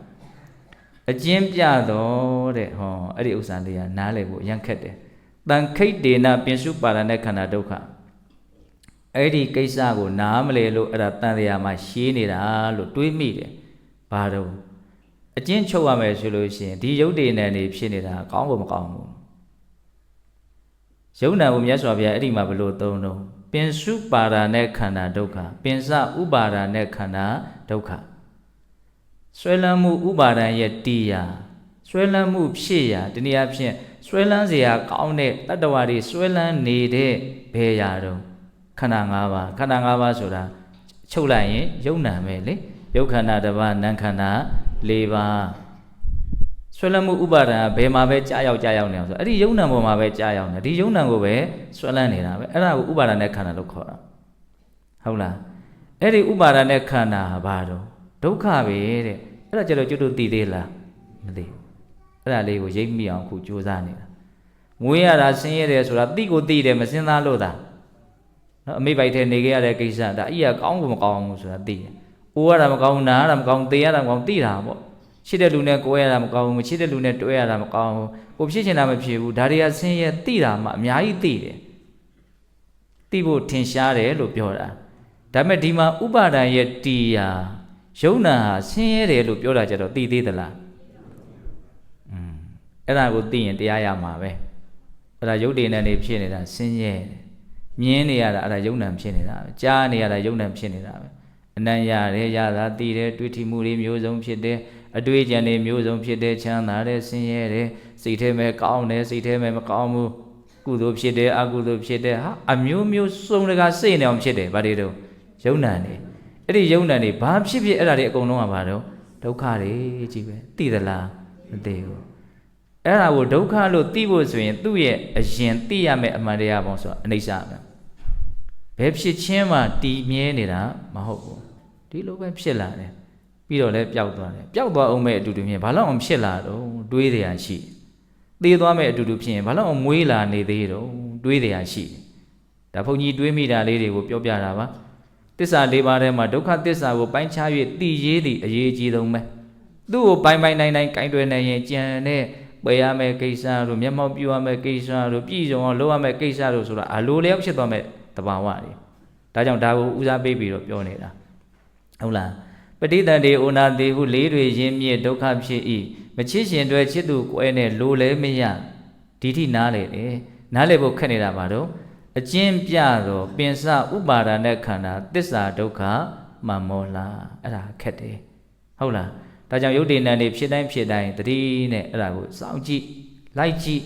အကျဉ်းပြတော့တဲ့ဟောအဲ့ဒီဥစ္စာလေးကနားလည်ဖို့အရင်ခက်တယ်တန်ခိတ်တေနပင်စုပါဒနဲ့ခန္ဓာဒုက္ခအဲ့ဒီကိစ္စကိုနားမလဲလို့အဲ့ဒါတန်တရားမှာရှင်းနေတာလို့တွေးမိတယ်ဘာတော့အကျဉ်းချုပ်ရမယ်ဆိုလို့ရှိရင်ဒီယုတ်တေနံနေဖြစ်နေတာကောင်းကိုမကောင်းဘူးယုံနာကိုမြတ်စွာဘုရားအဲ့ဒီမှာဘယ်လိုသုံးတော့ပင်စုပါဒနဲ့ခန္ဓာဒုက္ခပင်စဥပါဒနဲ့ခန္ဓာဒုက္ခဆွဲလန်းမှုဥပါဒံရဲ့တရားဆွဲလန်းမှုဖြစ်ရာတနည်းအားဖြင့်ဆွဲလန်းเสียကောင်းတဲ့တတ္တဝါတွေဆွဲလန်းနေတဲ့ဘယ်ရာတော့ခန္ဓာ၅ပါးဆိုတာချုပ်လိုက်ရင်ယုံနာပဲလေယုတ်ခန္ဓာတစ်ပါးနံခန္ဓာ၄ပါးဆွဲလန်းမှုဥပါဒံဘယ်မှာပဲကြာရောက်နေအောင်ဆိုအဲ့ဒီယုံနာပေါ်မှာပဲကြာရောက်နေဒီယုံနာကိုပဲဆွဲလန်းနေတာပဲအဲ့ဒါကိုဥပါဒံနဲ့ခန္ဓာလို့ခေါ်တာဟုတ်လားအဲ့ဒီဥပါဒံနဲ့ခန္ဓာဘာတော့ဒုက္ခပဲတဲ့အဲ့ဒါကျတော့ကျွတ်တို့သိသေးလားမသိဘူးအဲ့ဒါလေးကိုရိပ်မိအောင်ခုကြိုးစားနေတာငွေရတာဆင်းရဲတယ်ဆိုတာသိကိုသိတယ်မစင်သားလို့သာနော်အမိပိုက်ထဲနေခဲ့ရတဲ့ကိစ္စဒါအီးကကောင်းကိုမကောင်းဘူးဆိုတာသိတယ်အိုးရတာမကောင်းနားရတာမကောင်းသေရတာမကောင်းသိတာပေါ့ချစ်တဲ့လူနဲ့ကိုယ်ရတာမကောင်းဘူးမချစ်တဲ့လူနဲ့တွဲရတာမကောင်းဘူးကိုဖြစ်ချင်တာမဖြစ်ဘူးဒါတွေကဆင်းရဲသိတာမှအများကြီးသိတယ်သိဖို့ထင်ရှားတယ်လို့ပြောတာဒါပေမဲ့ဒီမှာဥပါဒံရဲ့တရားယုံနာဟာဆင်းရဲတယ်လို့ပြောတာကြတော့သိသေးသလားအဲ့ဒါကိုသိရင်တရားရမှာပဲအဲ့ဒါယုတ်တည်နေဖြစ်နေတာဆင်းရဲမြင်နေရတာအဲ့ဒါယုံနာဖြစ်နေတာပဲကြားနေရတာယုံနာဖြစ်နေတာပဲအနံ့ရတယ်ရတာသိတယ်တွေ့ထိမှုတွေမျိုးစုံဖြစ်တယ်အတွေ့အကြံတွေမျိုးစုံဖြစ်တယ်ချမ်းသာတယ်ဆင်းရဲတယ်စိတ်ထဲမှာကောင်းတယ်စိတ်ထဲမှာမကောင်းဘူးကုသိုလ်ဖြစ်တယ်အကုသိုလ်ဖြစ်တယ်ဟာအမျိုးမျိုးစုံတကာစိတ်နေအောင်ဖြစ်တယ်ဗါတွေတော့ယုံနာနေအဲ့ဒီယုံနာနေဘာဖြစ်ဖြစ်အဲ့ဒါတွေအကုန်လုံးကဘာတော့ဒုက္ခတွေကြီးပဲသိသလား သေးဘူးအဲ့ဒါကိုဒုက္ခလို့သိဖို့ဆိုရင်သူ့ရဲ့အရင်သိရမယ့်အမှန်တရားပေါ့ဆိုတော့အနိစ္စပဲဘယ်ဖြစ်ချင်းမှတည်မြဲနေတာမဟုတ်ဘူးဒီလိုပဲဖြစ်လာတယ်ပြီးတော့လည်းပျောက်သွားတယ်ပျောက်သွားအောင်မဲ့အတူတူမြင်ဘာလို့အောင်ဖြစ်လာတော့တွေးရရှိသေသွားမဲ့အတူတူဖြစ်ရင်ဘာလို့အောင်မွေးလာနေသေးတော့တွေးရရှိဒါဘုန်းကြီးတွေးမိတာလေးတွေကိုပြောပြတာပါသစ္စာ၄ပါးထဲမှာဒုက္ခသစ္စာကိုပိုင်းခြား၍သိရေးသည့်အရေးကြီးဆုံးပဲသူ့ကိုပိုင်းနိုင်ကင်တွယ်နိုင်ရင်ကြံတဲ့ပယ်ရမယ့်ကိစ္စတို့မျက်မှောက်ပြုရမယ့်ကိစ္စတို့ပြည်စုံအောင်လုပ်ရမယ့်ကိစ္စတို့ဆိုတာအလိုလျောက်ဖြစ်သွားမဲ့တဘာဝတွေဒါကြောင့်ဒါကိုဦးစားပေးပြီးတော့ပြောနေတာဟုတ်လားပဋိသန္ဓေဩနာတိဟုလေးတွေရင်းမြစ်ဒုက္ခဖြစ်၏မချစ်ရှင်တွေချစ်သူကွဲနဲ့လိုလဲမရဒီထိနားလေတယ်နားလေဖို့ခက်နေတာပါတော့အကျဉ်းပြတော့ပင်စဥပါဒာနဲ့ခန္ဓာသစ္စာဒုက္ခမမောလားအဲ့ဒါခက်တယ်ဟုတ်လားဒါကြောင့်ယုတ်တိဏ္ဍနေဖြစ်တိုင်းတတိနဲ့အဲ့ဒါကိုစောင့်ကြည့်လိုက်ကြည့်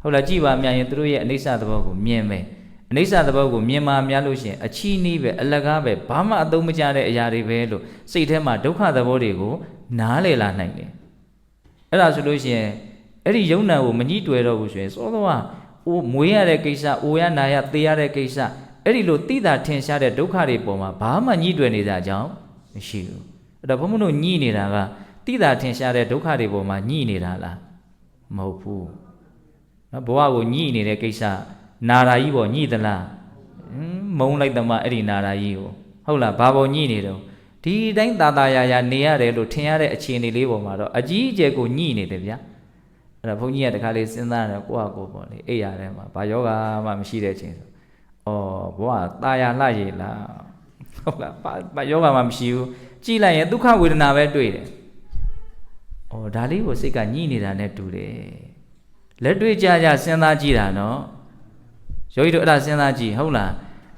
ဟုတ်လားကြည့်ပါများရင်သူတို့ရဲ့အနိစ္စသဘောကိုမြင်မယ်အနိစ္စသဘောကိုမြင်မှများလို့ရှိရင်အချီးနှီးပဲအလကားပဲဘာမှအသုံးမကျတဲ့အရာတွေပဲလို့စိတ်ထဲမှာဒုက္ခသဘောတွေကိုနားလည်လာနိုင်တယ်အဲ့ဒါဆိုလို့ရှိရင်အဲ့ဒီယုံနာကိုမညှိတွေ့တော့ဘူးဆိုရင်စောစောကမွေးရတဲ့ကိစ္စအိုရနာရသေရတဲ့ကိစ္စအဲ့ဒီလိုသိတာထင်ရှားတဲ့ဒုက္ခတွေပေါ်မှာဘာမှညှိတွေ့နေတဲ့အကြောင်းမရှိဘူးအဲ့တော့ဘုံမလို့ညှိနေတာကသိတာထင်ရှားတဲ့ဒုက္ခတွေပေါ်မှာညှိနေတာလားမဟုတ်ဘူးနော်ဘဝကိုညှိနေတဲ့ကိစ္စနာရာကြီးပေါ်ညှိသလားမုံလိုက်သမားအဲ့ဒီနာရာကြီးကိုဟုတ်လားဘာပေါ်ညှိနေတော့ဒီတိုင်းသာယာနေရတယ်လို့ထင်ရတဲ့အခြေအနေလေးပေါ်မှာတော့အကြီးအကျယ်ကိုညှိနေတယ်ဗျာအဲ့ဒါဘုန်းကြီးကတခါလေးစဉ်းစားတယ်ကိုယ့်ဟာကိုယ်ပေါ့လေအိယာထဲမှာဘာယောဂမှမရှိတဲ့အချိန်ဆိုဘဝသာယာလှရည်လားဟုတ်လားဘာယောဂမှမရှိဘူးကြည့်လိုက်ရင်ဒုက္ခဝေဒနာပဲတွေ့တယ်ဒါလေးကိုစိတ်ကညှိနေတာနဲ့တူတယ်လက်တွေ့ကြစဉ်းစားကြည့်တာနော်ယောဂီတို့အဲ့ဒါစဉ်းစားကြည့်ဟုတ်လား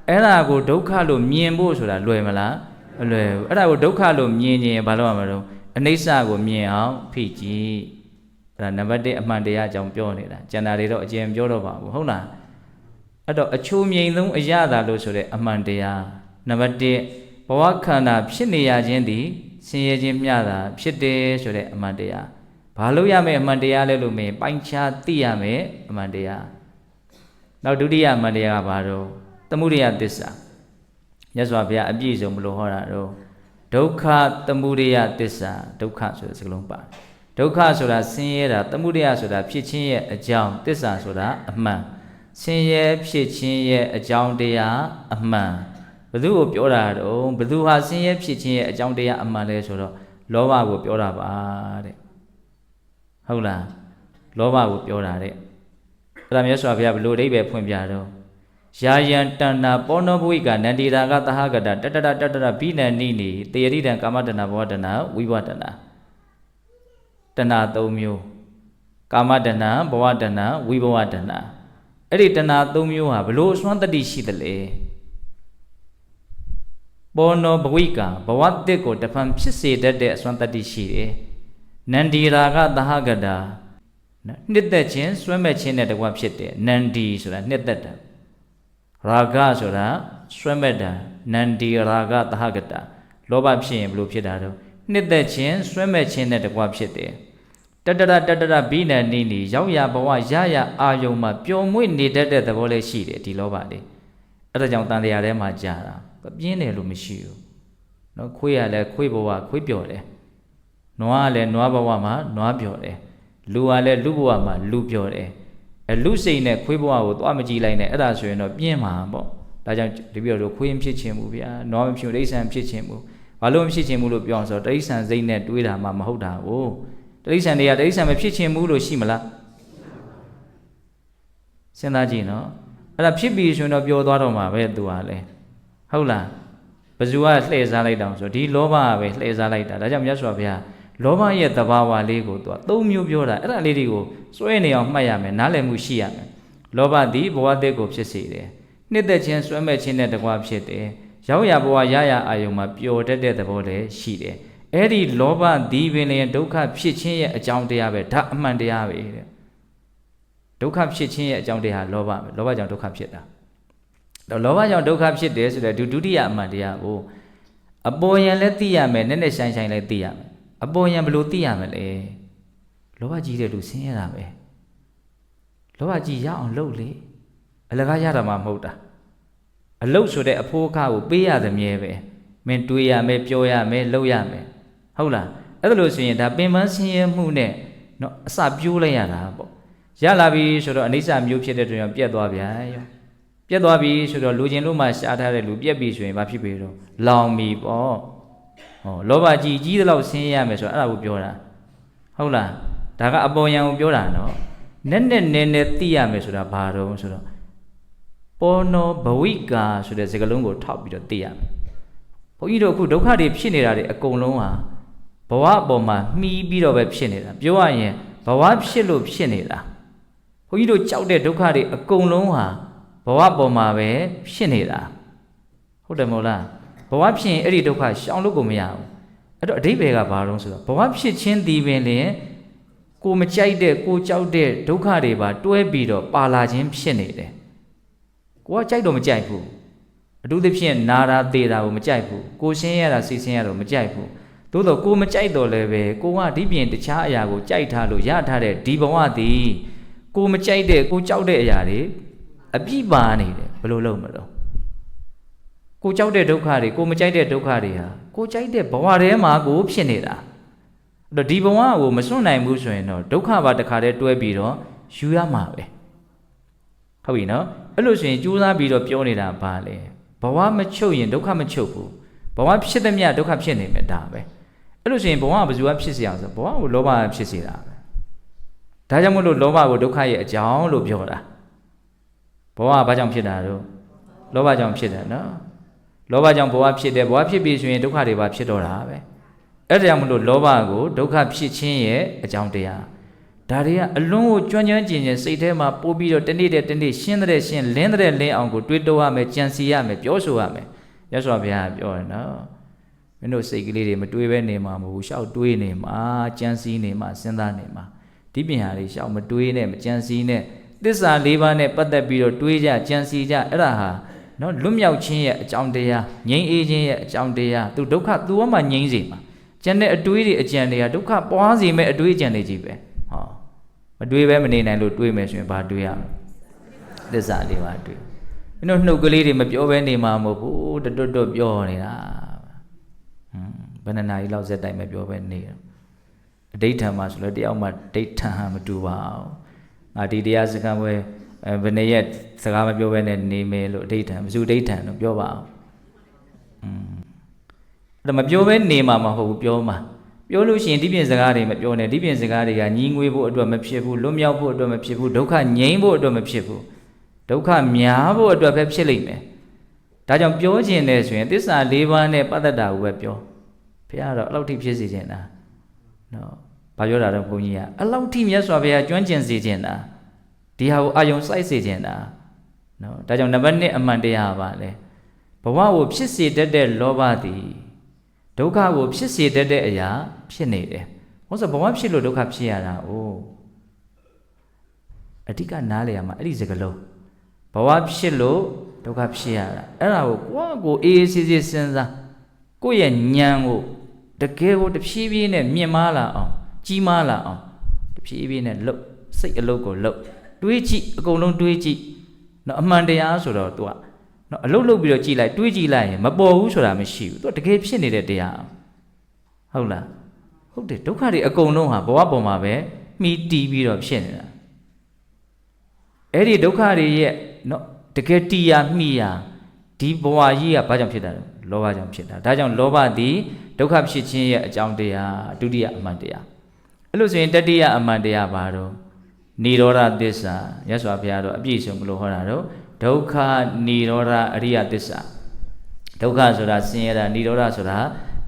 အဲ့ဒါကိုဒုက္ခလို့မြင်ဖို့ဆိုတာလွယ်မလားမလွယ်ဘူးအဲ့ဒါကိုဒုက္ခလို့မြင်ရင်ဘာလို့ရမှာတော့အနိစ္စကိုမြင်အောင်ဖိကြည့်အဲ့ဒါနံပါတ်1အမှန်တရားအကြောင်းပြောနေတာကျန်တာတွေတော့အကျဉ်းပြောတော့ပါဘူးဟုတ်လားအဲ့တော့အချိုးမြိန်ဆုံးအရသာလို့ဆိုတဲ့အမှန်တရားနံပါတ်1ဘဝခန္ဓာဖြစ်နေရခြင်းသည်ဆင်းရဲခြင်းမျှတာဖြစ်တယ်ဆိုတဲ့အမှန်တရားဘာလို့ရမယ့်အမှန်တရားလဲလို့မင်းပိုင်းခြားသိရမယ့်အမှန်တရားနောက်ဒုတိယအမှန်တရားကဘာတော့သမုဒယသစ္စာမြတ်စွာဘုရားအပြည့်စုံမလို့ဟောတာတော့ဒုက္ခသမုဒယသစ္စာဒုက္ခဆိုတဲ့စကားလုံးပါဒုက္ခဆိုတာဆင်းရဲတာသမုဒယဆိုတာဖြစ်ခြင်းရဲ့အကြောင်းသစ္စာဆိုတာအမှန်ဆင်းရဲဖြစ်ခြင်းရဲ့အကြောင်းတရားအမှန်ဘယ်သူကိုပြောတာတော့ဘယ်သူဟာဆင်းရဲဖြစ်ခြင်းရဲ့အကြောင်းတရားအမှန်လဲဆိုတော့လောဘကိုပြောတာပါတဲ့ဟုတ်လားလောဘကိုပြောတာတဲ့အဲ့ဒါမြတ်စွာဘုရားဘယ်လိုအဓိပ္ပာယ်ဖွင့်ပြတော့ယာယံတဏ္ဏပောနောဘဝိကနန္ဒီရာကသဟကတတတတဘိနန္နိနိတေယရိတံကာမတဏ္ဏဘဝတဏ္ဏဝိဘဝတဏ္ဏတဏ္ဏ၃မျိုးကာမတဏ္ဏဘဝတဏ္ဏဝိဘဝတဏ္ဏအဲ့ဒီတဏ္ဏ၃မျိုးဟာဘလို့အစွမ်းတတိရှိတယ်လေပောနောဘဝိကဘဝတစ်ကိုတဖန်ဖြစ်စေတတ်တဲ့အစွမ်းတတိရှိတယ်နန္ဒီရာကသဟကတနှစ်သက်ခြင်းစွဲမဲ့ခြင်းနဲ့တကွဖြစ်တယ်နန္ဒီဆိုတာနှစ်သက်တာရာဂဆိုတာစွဲမဲ့တာနန္ဒီရာဂသဟကတလောဘဖြစ်ရင်ဘလို့ဖြစ်တာတော့နှစ်သက်ခြင်းစွဲမဲ့ခြင်းနဲ့တကွဖြစ်တယ်တတရဘိနန္နိနိရောက်ရဘဝရရအာယုံမှာပျော်မွေ့နေတတ်တဲ့သဘောလေးရှိတယ်ဒီလောဘလေးအဲ့ဒါကြောင့်တန်တရားထဲမှာကြာတာပြင်းတယ်လို့မရှိဘူးနော်ခွေးရလဲခွေးဘဝခွေးပျော်တယ်နွားကလည်းနွားဘဝမှာနွားပျော်တယ်လူကလည်းလူဘဝမှာလူပျော်တယ်လူစိတ်နဲ့ခွေးဘဝကိုသွားမကြည့်လိုက်နဲ့အဲ့ဒါဆိုရင်တော့ပြင်းမှာပေါ့ဒါကြောင့်ဒီပြောတော့ခွေးဖြစ်ခြင်းမူဗျာနွားမဖြစ်တိရစ္ဆာန်ဖြစ်ခြင်းမူဘာလို့မဖြစ်ခြင်းမူလို့ပြောအောင်ဆိုတော့တိရစ္ဆာန်စိတ်နဲ့တွေးတာမှမဟုတ်တာကိုတိရစ္ဆာန်တွေကတိရစ္ဆာန်မဖြစ်ခြင်းမူလို့ရှိမလားစဉ်းစားကြည့်နော်အဲ့ဒါဖြစ်ပြီဆိုရင်တော့ပျော်သွားတော့မှာပဲသူကလည်းဟုတ်လားဘယ်သူကလှည့်စားလိုက်တောင်ဆိုဒီလောဘကပဲလှည့်စားလိုက်တာဒါကြောင့်မြတ်စွာဘုရားလောဘရဲ့သဘာဝလေးကိုသူက၃မျိုးပြောတာအဲ့ဒါလေးတွေကိုစွဲနေအောင်မှတ်ရမယ်နားလည်မှုရှိရမယ်လောဘသည်ဘဝတည်းကိုဖြစ်စေတယ်နှစ်သက်ခြင်းစွဲမဲ့ခြင်းနဲ့တကွာဖြစ်တယ်ရောက်ရဘဝရရအာယုံမှာပျော်တတ်တဲ့သဘောလည်းရှိတယ်အဲ့ဒီလောဘသည်ပင်လည်းဒုက္ခဖြစ်ခြင်းရဲ့အကြောင်းတရားပဲဒါအမှန်တရားပဲတဲ့ဒုက္ခဖြစ်ခြင်းရဲ့အကြောင်းတရားလောဘပဲလောဘကြောင့်ဒုက္ခဖြစ်တာတော့လောဘကြောင့်ဒုက္ခဖြစ်တယ်ဆိုတဲ့ဒုတိယအမှန်တရားကိုအပေါ်ယံလည်းသိရမယ်နည်းနည်းဆိုင်လည်းသိရမယ်အပေါ်ယံဘယ်လိုသိရမလဲ လောဘကြီးတဲ့လူဆင်းရဲတာပဲလောဘကြီးရအောင်လုပ်လေအလကားရတာမှမဟုတ်တာအလုတ်ဆိုတဲ့အဖိုးအခါကိုပေးရသမြဲပဲမင်းတွေးရမယ်ပြောရမယ်လုပ်ရမယ်ဟုတ်လားအဲ့ဒါလို့ဆိုရင်ဒါပင်ပန်းဆင်းရဲမှုနဲ့နော်အစပြိုးလိုက်ရတာပေါ့ရလာပြီဆိုတော့အနိစ္စမျိုးဖြစ်တဲ့တွင်ပြက်သွားပြန်ရောပြက်သွားပြီဆိုတော့လူချင်းလို့မှရှားထားတဲ့လူပြက်ပြီဆိုရင်ဘာဖြစ်ပြီတော့လောင်ပြီပေါ့ဟောလောဘကြီးကြီးသလောက်ဆင်းရဲရမယ်ဆိုတော့အဲ့ဒါကိုပြောတာဟုတ်လားဒါကအပေါ်ယံကိုပြောတာနော်နက်နဲသိရမယ်ဆိုတာဘာတော့ဆိုတော့ပေါ်နောဘဝိကာဆိုတဲ့စကားလုံးကိုထောက်ပြီးတော့သိရမယ်ဘုန်းကြီးတို့အခုဒုက္ခတွေဖြစ်နေတာတွေအကုန်လုံးဟာဘဝအပေါ်မှာမှီးပြီးတော့ပဲဖြစ်နေတာပြောရရင်ဘဝဖြစ်လို့ဖြစ်နေတာဘုန်းကြီးတို့ကြောက်တဲ့ဒုက္ခတွေအကုန်လုံးဟာဘဝပေါ်မှာပဲဖြစ်နေတာဟုတ်တယ်မဟုတ်လားဘဝဖြစ်ရင်အဲ့ဒီဒုက္ခရှောင်လို့ကိုမရဘူးအဲ့တော့အဓိပ္ပာယ်ကဘာလို့ဆိုတော့ဘဝဖြစ်ခြင်းဒီပင်လျင်ကိုမကြိုက်တဲ့ကိုကြောက်တဲ့ဒုက္ခတွေပါတွဲပြီးတော့ပါလာခြင်းဖြစ်နေတယ်ကိုကကြိုက်တော့မကြိုက်ဘူးအထူးသဖြင့်နာတာသေတာကိုမကြိုက်ဘူးကိုရှင်းရတာစီစင်းရတော့မကြိုက်ဘူးသို့တော့ကိုမကြိုက်တော့လည်းပဲကိုကဒီပြင်တခြားအရာကိုကြိုက်ထားလို့ရထားတဲ့ဒီဘဝသည်ကိုမကြိုက်တဲ့ကိုကြောက်တဲ့အရာတွေအပြည့်ပါနေတယ်ဘယ်လိုလုပ်မလို့ကိုကြောက်တဲ့ဒုက္ခတွေကိုမကြိုက်တဲ့ဒုက္ခတွေဟာကိုကြိုက်တဲ့ဘဝထဲမှာကိုဖြစ်နေတာအဲ့တော့ဒီဘဝကိုမစွန့်နိုင်ဘူးဆိုရင်တော့ဒုက္ခပါတစ်ခါတည်းတွဲပြီးတော့ယူရမှာပဲဟုတ်ပြီနော်အဲ့လိုဆိုရင်ကြိုးစားပြီးတော့ပြောနေတာဘာလဲဘဝမချုပ်ရင်ဒုက္ခမချုပ်ဘူးဘဝဖြစ်တဲ့မြတ်ဒုက္ခဖြစ်နေမယ်ဒါပဲအဲ့လိုဆိုရင်ဘဝကဘယ်သူကဖြစ်စေအောင်ဆိုဘဝကိုလောဘဖြစ်စေတာပဲဒါကြောင့်မို့လို့လောဘကိုဒုက္ခရဲ့အကြောင်းလို့ပြောတာဘဝကဘာကြောင့်ဖြစ်တာတော့လောဘကြောင့်ဖြစ်တယ်နော်လောဘကြောင့်ဘဝဖြစ်တယ်ဘဝဖြစ်ပြီဆိုရင်ဒုက္ခတွေပါဖြစ်တော့တာပဲအဲ့ဒါကြောင့်မလို့လောဘကိုဒုက္ခဖြစ်ခြင်းရဲ့အကြောင်းတရားဒါတွေကအလွန်ကိုကျွမ်းကျင်စိတ်ထဲမှာပို့ပြီးတော့တနေ့တနေ့ရှင်းတဲ့ရှင်းလင်းတဲ့လင်းအောင်ကိုတွေးတောရမယ်ကြံစီရမယ်ပြောဆိုရမယ်ရသော်ဘုရားပြောတယ်နော်မင်းတို့စိတ်ကလေးတွေမတွေးပဲနေမှာမဟုတ်ဘူးရှောက်တွေးနေမှာကြံစီနေမှာစဉ်းစားနေမှာဒီပညာတွေရှောက်မတွေးနဲ့မကြံစီနဲ့သစ္စာ၄ပါးနဲ့ပတ်သက်ပြီးတော့တွေးကြကြံစီကြအဲ့ဒါဟာနော်လွတ်မြောက်ခြင်းရဲ့အကြောင်းတရားငြိမ်းအေးခြင်းရဲ့အကြောင်းတရားသူဒုက္ခသူ့မှာငြိမ်းစေမှာကျန်တဲ့အတွေးတွေအကြံတွေကဒုက္ခပွားစေမဲ့အတွေးအကြံတွေကြီးပဲဟောမတွေးပဲမနေနိုင်လို့တွေးမယ်ဆိုရင်ဘာတွေးရမလဲသစ္စာ၄ပါးတွေးမင်းတို့နှုတ်ကလေးတွေမပြောဘဲနေမှာမဟုတ်ဘူးတွတ်ပြောနေတာဘယ်နှနာရီလောက်ဇက်တိုင်းမပြောဘဲနေတော့အဋိဋ္ဌံမှာဆိုလို့တယောက်မှဒိဋ္ဌံမတူပါဘူးငါဒီတရားစကားပွဲဘယ်နှစ်ရက်စကားမပြောဘဲနဲ့နေမယ်လို့အဋိဋ္ဌံမစုဒိဋ္ဌံတော့ပြောပါအောင်အဲ့ဒါမပြောဘဲနေမှာမဟုတ်ဘူးပြောမှာပြောလို့ရှိရင်ဒီပြင်စကားတွေမပြောနဲ့ဒီပြင်စကားတွေကညီငွေဖို့အတွက်မဖြစ်ဘူးလွတ်မြောက်ဖို့အတွက်မဖြစ်ဘူးဒုက္ခငြိမ်းဖို့အတွက်မဖြစ်ဘူးဒုက္ခများဖို့အတွက်ပဲဖြစ်လိမ့်မယ်ဒါကြောင့်ပြောခြင်းနဲ့ဆိုရင်သစ္စာ၄ပါးနဲ့ပတ်သက်တာကိုပဲပြောဘုရားတော့အဲ့လောက်ထိဖြစ်စေခြင်းလားနော်ဘာပြောတာတော့ဘုန်းကြီးကအဲ့လောက်ထိမြတ်စွာဘုရားကျွမ်းကျင်စေခြင်းလားဒီဟာကိုအာယုံစိုက်စေခြင်းလားနော်ဒါကြောင့်နံပါတ်1အမှန်တရားပါလေဘဝကိုဖြစ်စေတတ်တဲ့လောဘသည်ဒုက္ခကိုဖြစ်စေတတ်တဲ့အရာဖြစ်နေတယ်ဟောဆိုဘဝဖြစ်လို့ဒုက္ခဖြစ်ရတာ哦အဓိကနားလေရမှာအဲ့ဒီစကားလုံးဘဝဖြစ်လို့ဒုက္ခဖြစ်ရတာအဲ့ဒါကိုအေးအေးဆေးဆေးစဉ်းစားကိုယ့်ရဲ့ဉာဏ်ကိုတကယ်ကိုတဖြည်းဖြည်းနဲ့မြင့်မားလာအောင်ကြီးမားလာအောင်တဖြည်းဖြည်းနဲ့လှုပ်စိတ်အလုပ်ကိုလှုပ်တွေးကြည့်အကုန်လုံးတွေးကြည့်နော်အမှန်တရားဆိုတော့ तू ကနော်အလုပ်လုပ်ပြီးတော့ကြည့်လိုက်တွေးကြည့်လိုက်ရင်မပေါ်ဘူးဆိုတာမရှိဘူး तू တကယ်ဖြစ်နေတဲ့တရားဟုတ်လားဟုတ်တယ်ဒုက္ခတွေအကုန်လုံးဟာဘဝပေါ်မှာပဲမှီတီးပြီးတော့ဖြစ်နေတာအဲ့ဒီဒုက္ခတွေရဲ့နော်တကယ်တီးရမှီရဒီဘဝကြီးကဘာကြောင့်ဖြစ်တာလဲလောဘကြောင့်ဖြစ်တာဒါကြောင့်လောဘသည်ဒုက္ခဖြစ်ခြင်းရဲ့အကြောင်းတရားဒုတိယအမှန်တရားအဲ့လိုဆိုရင်တတိယအမှန်တရားဘာတော့နိရောဓသစ္စာရသော်ဘုရားတော့အပြည့်စုံဘလို့ဟောတာတော့ဒုက္ခနိရောဓအရိယသစ္စာဒုက္ခဆိုတာဆင်းရဲတာနိရောဓဆိုတာ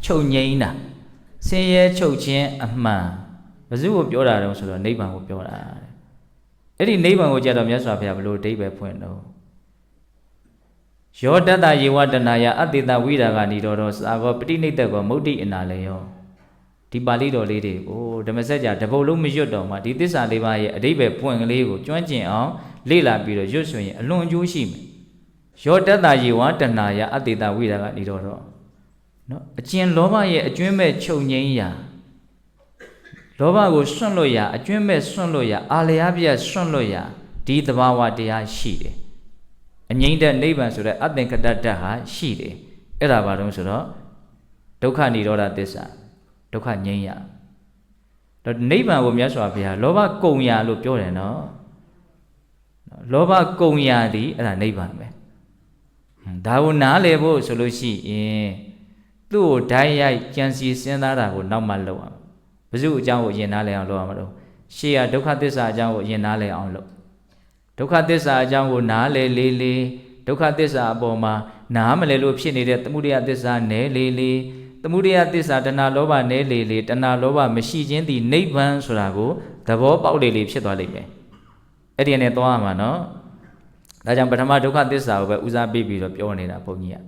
ချုပ်ငြိမ်းတာဆင်းရဲချုပ်ခြင်းအမှန်ဘယ်သူကိုပြောတာတော့ဆိုတော့နိဗ္ဗာန်ကိုပြောတာအဲ့ဒီနိဗ္ဗာန်ကိုကြတော့မြတ်စွာဘုရားဘလို့အဓိပ္ပာယ်ဖွင့်တော့ယောတတယေဝတနာယအတ္တိတဝိရာဂနိရောဓသာဂောပဋိနိဒကောမုဒ္ဒိအနာလေယောဒီပါဠိတော်လေးတွေကိုဓမ္မစကြာတပုတ်လုံးမရွတ်တော့မှဒီသစ္စာလေးပါးရဲ့အဓိပ္ပာယ်ပွင့်ကလေးကိုကျွမ်းကျင်အောင်လေ့လာပြီးတော့ရွတ်ဆိုရင်အလွန်အကျိုးရှိမယ်ယောတတယေဝတနာယအတ္တိတဝိရာဂနိရောဓနော်အကျဉ်လောဘရဲ့အကျွင်းမဲ့ချုပ်ငြိမ်းရာ လောဘကိုစွန့်လို့ရအကျွမ်းမဲ့စွန့်လို့ရအာလျာပြတ်စွန့်လို့ရဒီသဘာဝတရားရှိတယ်အငြိမ့်တဲ့နိဗ္ဗာန်ဆိုတဲ့အသင်္ခတတ္တဟာရှိတယ်အဲ့ဒါဘာလို့ဆိုတော့ဒုက္ခនិရောဓသစ္စာဒုက္ခငြိမ်းရတော့နိဗ္ဗာန်ကိုမြတ်စွာဘုရားလောဘကုံရာလို့ပြောတယ်နော်လောဘကုံရာသည်အဲ့ဒါနိဗ္ဗာန်ပဲဒါကိုနားလည်ဖို့ဆိုလို့ရှိရင်သူ့ကိုဓာတ်ရိုက်ကြံစီစဉ်းစားတာကိုနောက်မှလုပ်အောင်ဘုဇုအကြောင်းကိုယင်နားလည်အောင်လုပ်အောင်မလို့ရှေ့ကဒုက္ခသစ္စာအကြောင်းကိုယင်နားလည်အောင်လုပ်ဒုက္ခသစ္စာအကြောင်းကိုနားလည်လေးလေးဒုက္ခသစ္စာအပေါ်မှာနားမလည်လို့ဖြစ်နေတဲ့သမုဒယသစ္စာနည်းလေးလေးသမုဒယသစ္စာတဏှာလောဘနည်းလေးလေးတဏှာလောဘမရှိခြင်းသည်နိဗ္ဗာန်ဆိုတာကိုသဘောပေါက်လေးလေးဖြစ်သွားလိမ့်မယ်အဲ့ဒီနဲ့သွားရမှာနော်ဒါကြောင့်ပထမဒုက္ခသစ္စာကိုပဲဦးစားပေးပြီးတော့ပြောနေတာဘုန်းကြီးက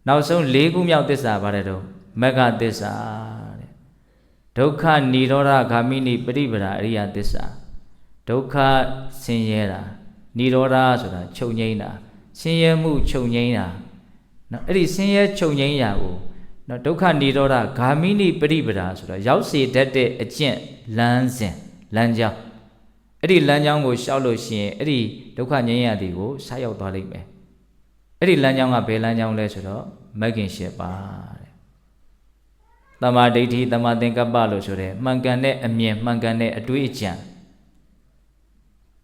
နောက်ဆုံး၄ခုမြောက်သစ္စာပါတယ်တော့မဂ္ဂသစ္စာတဲ့ဒုက္ခនិရောဓဂ ामि နိပရိပဒါအရိယသစ္စာဒုက္ခဆင်းရဲတာនិရောဓဆိုတာချုပ်ငြိမ်းတာဆင်းရဲမှုချုပ်ငြိမ်းတာနော်အဲ့ဒီဆင်းရဲချုပ်ငြိမ်းရာကိုနော်ဒုက္ခនិရောဓဂ ामि နိပရိပဒါဆိုတော့ရောက်စေတတ်တဲ့အကျင့်လမ်းစဉ်လမ်းကြောင်းအဲ့ဒီလမ်းကြောင်းကိုရှောက်လို့ရှိရင်အဲ့ဒီဒုက္ခငြိမ်းရသည်ကိုဆက်ရောက်သွားလိမ့်မယ်အဲ့ဒီလမ်းကြောင်းကဘယ်လမ်းကြောင်းလဲဆိုတော့မဂ္ဂင်၈ပါးတဲ့တမာဒိဋ္ဌိတမာသင်္ကပ္ပလို့ဆိုတဲ့မှန်ကန်တဲ့အမြင်မှန်ကန်တဲ့အတွေးအကြံ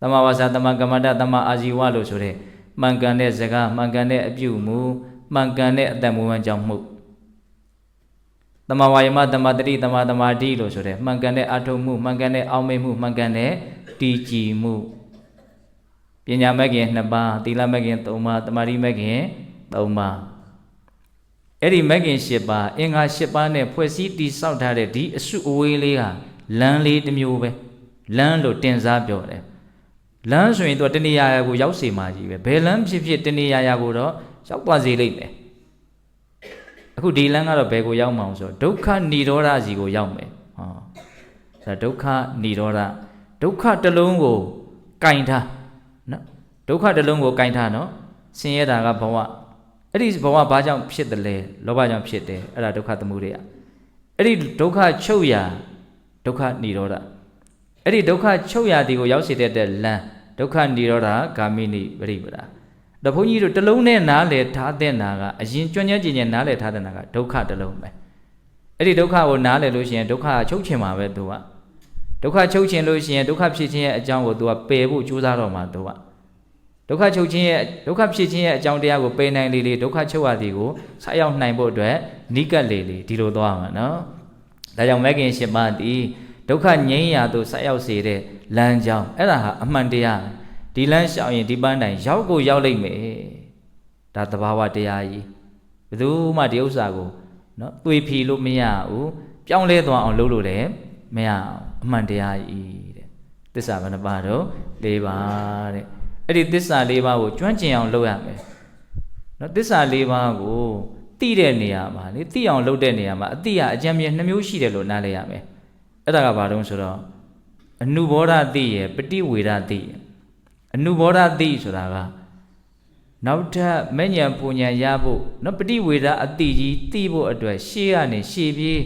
တမာဝါစာတမာကမ္မန္တတမာအာဇီဝလို့ဆိုတဲ့မှန်ကန်တဲ့စကားမှန်ကန်တဲ့အပြုမူမှန်ကန်တဲ့အသက်မွေးဝမ်းကြောင်းမှုတမာဝါယမတမာတတိတမာသမာဓိလို့ဆိုတဲ့မှန်ကန်တဲ့အထုံမှုမှန်ကန်တဲ့အောက်မေ့မှုမှန်ကန်တဲ့တည်ကြည်မှုပညာမဂ္ဂင်2ပါးသီလမဂ္ဂင်3ပါးတမာတိမဂ္ဂင်3ပါးအဲ့ဒီမဂ္ဂင်8ပါးအင်္ဂါ8ပါးနဲ့ဖွဲ့စည်းတည်ဆောက်ထားတဲ့ဒီအစုအဝေးလေးဟာလမ်းလေးတစ်မျိုးပဲလမ်းလို့တင်စားပြောတယ်လမ်းဆိုရင်သူတဏှာရာကိုရောက်စေမှာကြီးပဲဘယ်လမ်းဖြစ်ဖြစ်တဏှာရာကိုတော့ရောက်သွားစေလိမ့်မယ်အခုဒီလမ်းကတော့ဘယ်ကိုရောက်မှာဆိုတော့ဒုက္ခនិရောဓစီကိုရောက်မယ်ဟောဒါဒုက္ခនិရောဓဒုက္ခတစ်လုံးကိုကင်ထားနော်ဒုက္ခတစ်လုံးကိုကင်ထားနော်ဆင်းရဲတာကဘဝအဲ့ဒီဘဝဘာကြောင့်ဖြစ်တယ်လဲလောဘကြောင့်ဖြစ်တယ်အဲ့ဒါဒုက္ခသမုဒယအဲ့ဒီဒုက္ခချုပ်ရာဒုက္ခនិရောဓအဲ့ဒီဒုက္ခချုပ်ရာဒီကိုရောက်စေတဲ့လမ်းဒုက္ခនិရောဓဂ ामि နိပရိပဒါတော့ဘုန်းကြီးတို့တစ်လုံးနဲ့နားလည်ထားတဲ့နာကအရင်ကျွမ်းကျင်ကျင်နားလည်ထားတဲ့နာကဒုက္ခတစ်လုံးပဲအဲ့ဒီဒုက္ခကိုနားလည်လို့ရှိရင်ဒုက္ခချုပ်ချင်မှာပဲသူကဒုက္ခချုပ်ချင်လို့ရှိရင်ဒုက္ခဖြစ်ခြင်းရဲ့အကြောင်းကိုသူကပယ်ဖို့ကြိုးစားတော့မှာသူကဒုက္ခချုပ်ခြင်းရဲ့ဒုက္ခဖြစ်ခြင်းရဲ့အကြောင်းတရားကိုပယ်နိုင်လေလေဒုက္ခချုပ်ရသည်ကိုဆက်ရောက်နိုင်ဖို့အတွက်နိကတ်လေလေဒီလိုသွားမှာနော်ဒါကြောင့်မဂ္ဂင်၈ပါးသည်ဒုက္ခငြိမ်းရာသို့ဆက်ရောက်စေတဲ့လမ်းကြောင်းအဲ့ဒါဟာအမှန်တရားဒီလမ်းလျှောက်ရင်ဒီပန်းတိုင်ရောက်ကိုရောက်လိမ့်မယ်ဒါသဘာဝတရားကြီးဘယ်သူမှဒီဥစ္စာကိုနော်သွေဖီလို့မရဘူးပြောင်းလဲသွားအောင်လုပ်လို့လည်းမရအောင်အမှန်တရားကြီးတဲ့သစ္စာဘယ်နှပါတော့၄ပါးတဲ့အဲ့ဒီသစ္စာ၄ပါးကိုကျွမ်းကျင်အောင်လုပ်ရမယ်နော်သစ္စာ၄ပါးကိုသိတဲ့နေရာမှာလေသိအောင်လုပ်တဲ့နေရာမှာအတိအကျမ်းမြေ2မျိုးရှိတယ်လို့နားလည်ရမယ်အဲ့ဒါကဘာတုံးဆိုတော့အနုဘောဓသိရယ်ပฏิဝေဒသိရယ်အနုဘောဓသိဆိုတာကနောက်ထပ်မဉ္ဇဉ်ပူဉ္ဇဉ်ရဖို့နော်ပฏิဝေဒအတိကြီးသိဖို့အတွက်ရှေ့ကနေရှေ့ပြေး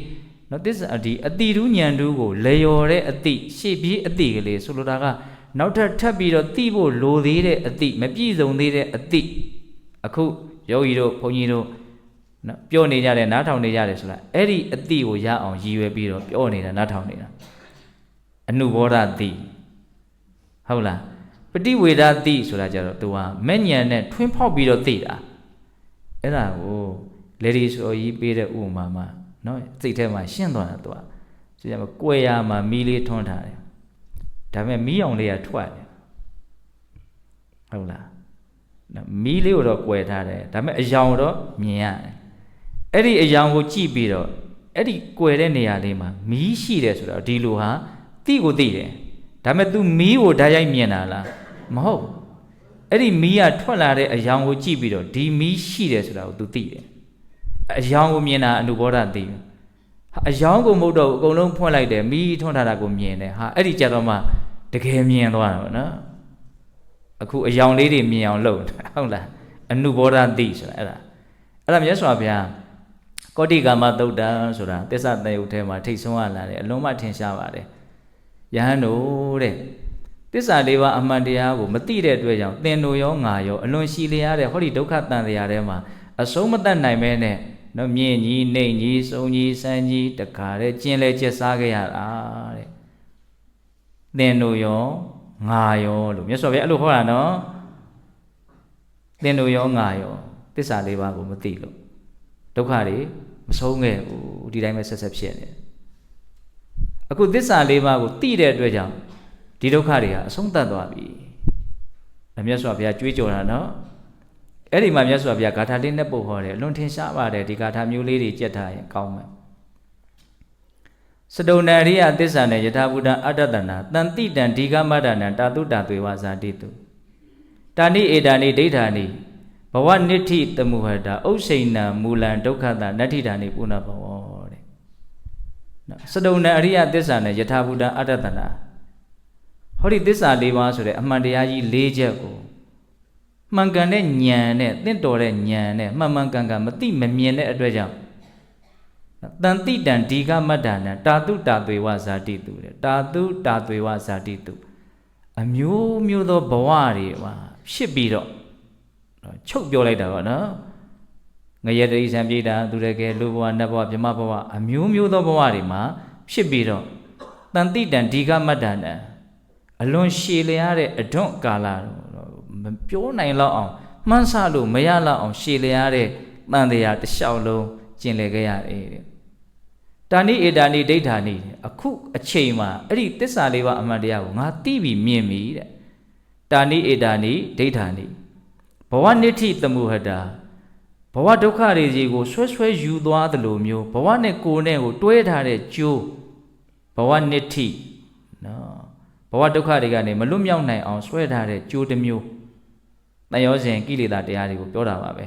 နော်သစ္စာဒီအတိတူးဉဏ်တူးကိုလေယော်တဲ့အတိရှေ့ပြေးအတိကလေးဆိုလိုတာကနောက်ထပ်ပြီးတော့သိဖို့လိုသေးတဲ့အတိမပြည့်စုံသေးတဲ့အတိအခုယောဂီတို့ဘုန်းကြီးတို့နော်ပြောနေကြတယ်နားထောင်နေကြတယ်ဆိုတာအဲ့ဒီအတိကိုရအောင်ရည်ရွယ်ပြီးတော့ပြောနေတာနားထောင်နေတာအနုဘောဓတိဟုတ်လားပฏิဝေဒတိဆိုတာကြတော့သူကမဲ့ဉဏ်နဲ့ထွင်းဖောက်ပြီးတော့သိတာအဲ့ဒါကိုလေဒီဆိုကြီးပေးတဲ့ဥပမာမှာနော်စိတ်ထဲမှာရှင်းသွားတာသူကဆိုကြမှာကွယ်ရမှာမီးလေးထွန်းထားတယ်ဒါပေမဲ့မီးအောင်လေးကထွက်တယ်ဟုတ်လားမီးလေးကိုတော့ကွယ်ထားတယ်ဒါပေမဲ့အယောင်တော့မြင်ရတယ်အဲ့ဒီအယောင်ကိုကြည့်ပြီးတော့အဲ့ဒီကွယ်တဲ့နေရာလေးမှာမီးရှိတယ်ဆိုတော့ဒီလိုဟာတိကိုသိတယ်ဒါပေမဲ့ तू မီးကိုဓာတ်ရိုက်မြင်တာလားမဟုတ်အဲ့ဒီမီးကထွက်လာတဲ့အယောင်ကိုကြည့်ပြီးတော့ဒီမီးရှိတယ်ဆိုတာကို तू သိတယ်အယောင်ကိုမြင်တာအနုဘောဓသိအယောင်ကိုမဟုတ်တော့အကုန်လုံးဖွင့်လိုက်တယ်မီးထွန်းထားတာကိုမြင်တယ်ဟာအဲ့ဒီကြတော့မှတကယ်မြင်သွားတာပေါ့နော်အခုအယောင်လေးတွေမြင်အောင်လုပ်ဟုတ်လားအနုဘောဓသိဆိုတာအဲ့ဒါမြတ်စွာဘုရား ကောတိကာမသုတ်တံဆိုတာသစ္စာတယုတ်ထဲမှာထိတ်ဆုံးရလာတယ်အလုံးမထင်ရှားပါတယ်ယဟန်တို့တဲ့သစ္စာလေးပါးအမှန်တရားကိုမသိတဲ့အတွက်ကြောင့်သင်တို့ရောငါရောအလွန်ရှိလျားတဲ့ဟောဒီဒုက္ခတန်တရားထဲမှာအဆုံးမတတ်နိုင်မဲနဲ့နော်မြင့်ကြီးနှိမ့်ကြီးစုံကြီးဆန်းကြီးတခါတဲ့ကျင်လဲကျက်စားခဲ့ရတာတဲ့သင်တို့ရောငါရောလို့မြတ်စွာဘုရားအဲ့လိုဟောတာနော်သင်တို့ရောငါရောသစ္စာလေးပါးကိုမသိလို့ဒုက္ခတွေမဆုံးခဲ့ဘူးဒီတိုင်းပဲဆက်ဆက်ဖြစ်နေအခုသစ္စာလေးပါးကိုသိတဲ့အတွက်ကြောင့်ဒီဒုက္ခတွေဟာအဆုံးသတ်သွားပြီမြတ်စွာဘုရားကြွေးကြော်တာနော်အဲ့ဒီမှာမြတ်စွာဘုရားဂါထာလေးနဲ့ပို့ဟောတယ်အလွန်ထင်ရှားပါတယ်ဒီဂါထာမျိုးလေးတွေကြက်ထားရင်ကောင်းမယ်စတုဏရိယသစ္စာနဲ့ယထာဘူတံအတ္တတနာတန်တိတံဒီဃမတ္တနံတာတုတာသွေဝဇာတိတုတာနိဧတာနိဒိဋ္ဌာနိဘဝနိဋ္ဌိတမုဟတာဥစ္စိဏံမူလံဒုက္ခတနတ္ထိတာနိပုဏ္ဏဘဝတဲ့နော်စတုဏအရိယသစ္စာနဲ့ယထာဘူတံအတ္တတနာဟောဒီသစ္စာ၄ပါးဆိုတဲ့အမှန်တရားကြီး၄ချက်ကိုမှန်ကန်တဲ့ဉာဏ်နဲ့သင့်တော်တဲ့ဉာဏ်နဲ့မှန်မှန်ကန်ကန်မသိမမြင်တဲ့အတွက်ကြောင့်တန်တိတံဒီဃမတ္တနံတာတုတာသွေဝဇာတိတုတဲ့တာတုတာသွေဝဇာတိတုအမျိုးမျိုးသောဘဝတွေပါဖြစ်ပြီးတော့ချုပ်ပြောလိုက်တာပေါ့နော်ငရဲတိဆံပြေတာသူတကယ်လူဘဝနတ်ဘဝမြမဘဝအမျိုးမျိုးသောဘဝတွေမှာဖြစ်ပြီးတော့တန်တိတံဒီဃမတ္တနံအလွန်ရှည်လျားတဲ့အဒွန့်ကာလမပြောနိုင်တော့အောင်မှန်းဆလို့မရတော့အောင်ရှည်လျားတဲ့တန်တရားတစ်လျှောက်လုံးကျင်လည်ခဲ့ရတယ်တဲ့တာနိဧတာနိဒိဋ္ဌာနိအခုအချိန်မှာအဲ့ဒီသစ္စာလေးပါအမှန်တရားကိုငါသိပြီးမြင်ပြီတဲ့တာနိဧတာနိဒိဋ္ဌာနိဘဝနိဋ္ဌိတမုဟတာဘဝဒုက္ခတွေကြီးကိုဆွဲဆွဲယူသွားသလိုမျိုးဘဝနဲ့ကိုယ်နဲ့ကိုတွဲထားတဲ့ကျိုးဘဝနိဋ္ဌိနော်ဘဝဒုက္ခတွေကနေမလွတ်မြောက်နိုင်အောင်ဆွဲထားတဲ့ကျိုးတစ်မျိုးတန်ရောစဉ်ကိလေသာတရားတွေကိုပြောတာပါပဲ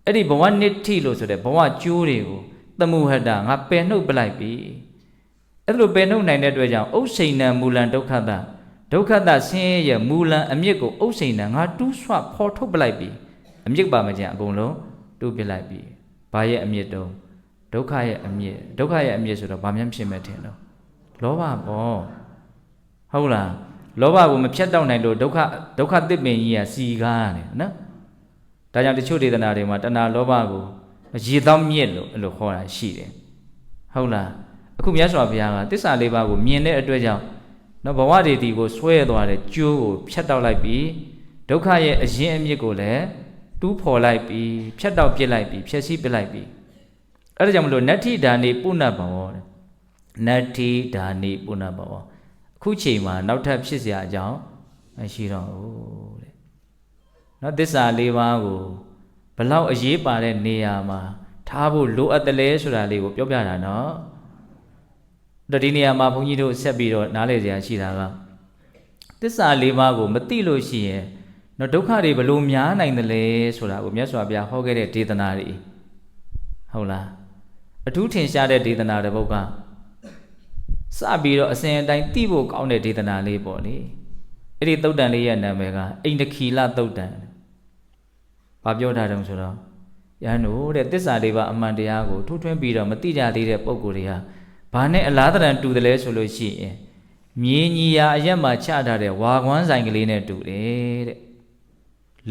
အဲ့ဒီဘဝနိဋ္ဌိလို့ဆိုတဲ့ဘဝကျိုးတွေကိုတမုဟတာငါပယ်နှုတ်ပလိုက်ပြီအဲ့လိုပယ်နှုတ်နိုင်တဲ့အတွက်ကြောင့်ဥစ္စိဏံမူလံဒုက္ခတဒုက္ခတဆင်းရဲရဲ့မူလံအမြစ်ကိုဥစ္စိဏံငါတူးဆွဖော်ထုတ်ပလိုက်ပြီအမြစ်ပါမကျန်အကုန်လုံးတူးပစ်လိုက်ပြီဘာရဲ့အမြစ်တုံးဒုက္ခရဲ့အမြစ်ဒုက္ခရဲ့အမြစ်ဆိုတော့ဘာမှမဖြစ်မဲ့ထင်တော့လောဘပေါ့ဟုတ်လားလောဘကိုမဖြတ်တောက်နိုင်လို့ဒုက္ခသစ်ပင်ကြီးကစီကားရတယ်နော်ဒါကြောင့်တချို့ဒေသနာတွေမှာတဏှာလောဘကိုရေသောမြစ်လို့အဲ့လိုခေါ်တာရှိတယ်ဟုတ်လားအခုမြတ်စွာဘုရားကသစ္စာလေးပါးကိုမြင်တဲ့အတွက်ကြောင့်နော်ဘဝတည်တည်ကိုဆွဲသွားတဲ့ကျိုးကိုဖြတ်တောက်လိုက်ပြီးဒုက္ခရဲ့အရင်အမြစ်ကိုလည်းတူးဖော်လိုက်ပြီးဖြတ်တောက်ပစ်လိုက်ပြီးဖြည့်ဆည်းပစ်လိုက်ပြီးအဲ့ဒါကြောင့်မလို့နတ္ထိဒါနိပုဏ္ဏဘဝတဲ့နတ္ထိဒါနိပုဏ္ဏဘဝအခုချိန်မှာနောက်ထပ်ဖြစ်เสียအကြောင်းမရှိတော့ဘူးတဲ့နော်သစ္စာလေးပါးကိုဘလောက်အရေးပါတဲ့နေရာမှာထားဖို့လိုအပ်တယ်လဲဆိုတာလေးကိုပြောပြတာနော်ဒီနေရာမှာဘုန်းကြီးတို့ဆက်ပြီးတော့နားလည်စရာရှိတာကသစ္စာလေးပါးကိုမသိလို့ရှိရင်နော်ဒုက္ခတွေဘလို့များနိုင်တယ်လဲဆိုတာကိုမြတ်စွာဘုရားဟောခဲ့တဲ့ဒေသနာတွေဟုတ်လားအထူးထင်ရှားတဲ့ဒေသနာတစ်ပုဒ်ကစပြီးတော့အစဉ်အတိုင်းသိဖို့ကောင်းတဲ့ဒေသနာလေးပေါ့လေအဲ့ဒီသုတ်တန်လေးရဲ့နာမည်ကအိန္ဒခီလသုတ်တန်ဘာပြောထားတုံးဆိုတော့ယဟန်တို့တဲ့သစ္စာလေးပါအမှန်တရားကိုထူးထွင်းပြီးတော့မသိကြသေးတဲ့ပုံကိုယ်တွေဟာဘာနဲ့အလားတန်တူတယ်လဲဆိုလို့ရှိရင်မြေညီယာအရက်မှာချထားတဲ့ဝါကွမ်းဆိုင်ကလေးနဲ့တူတယ်တဲ့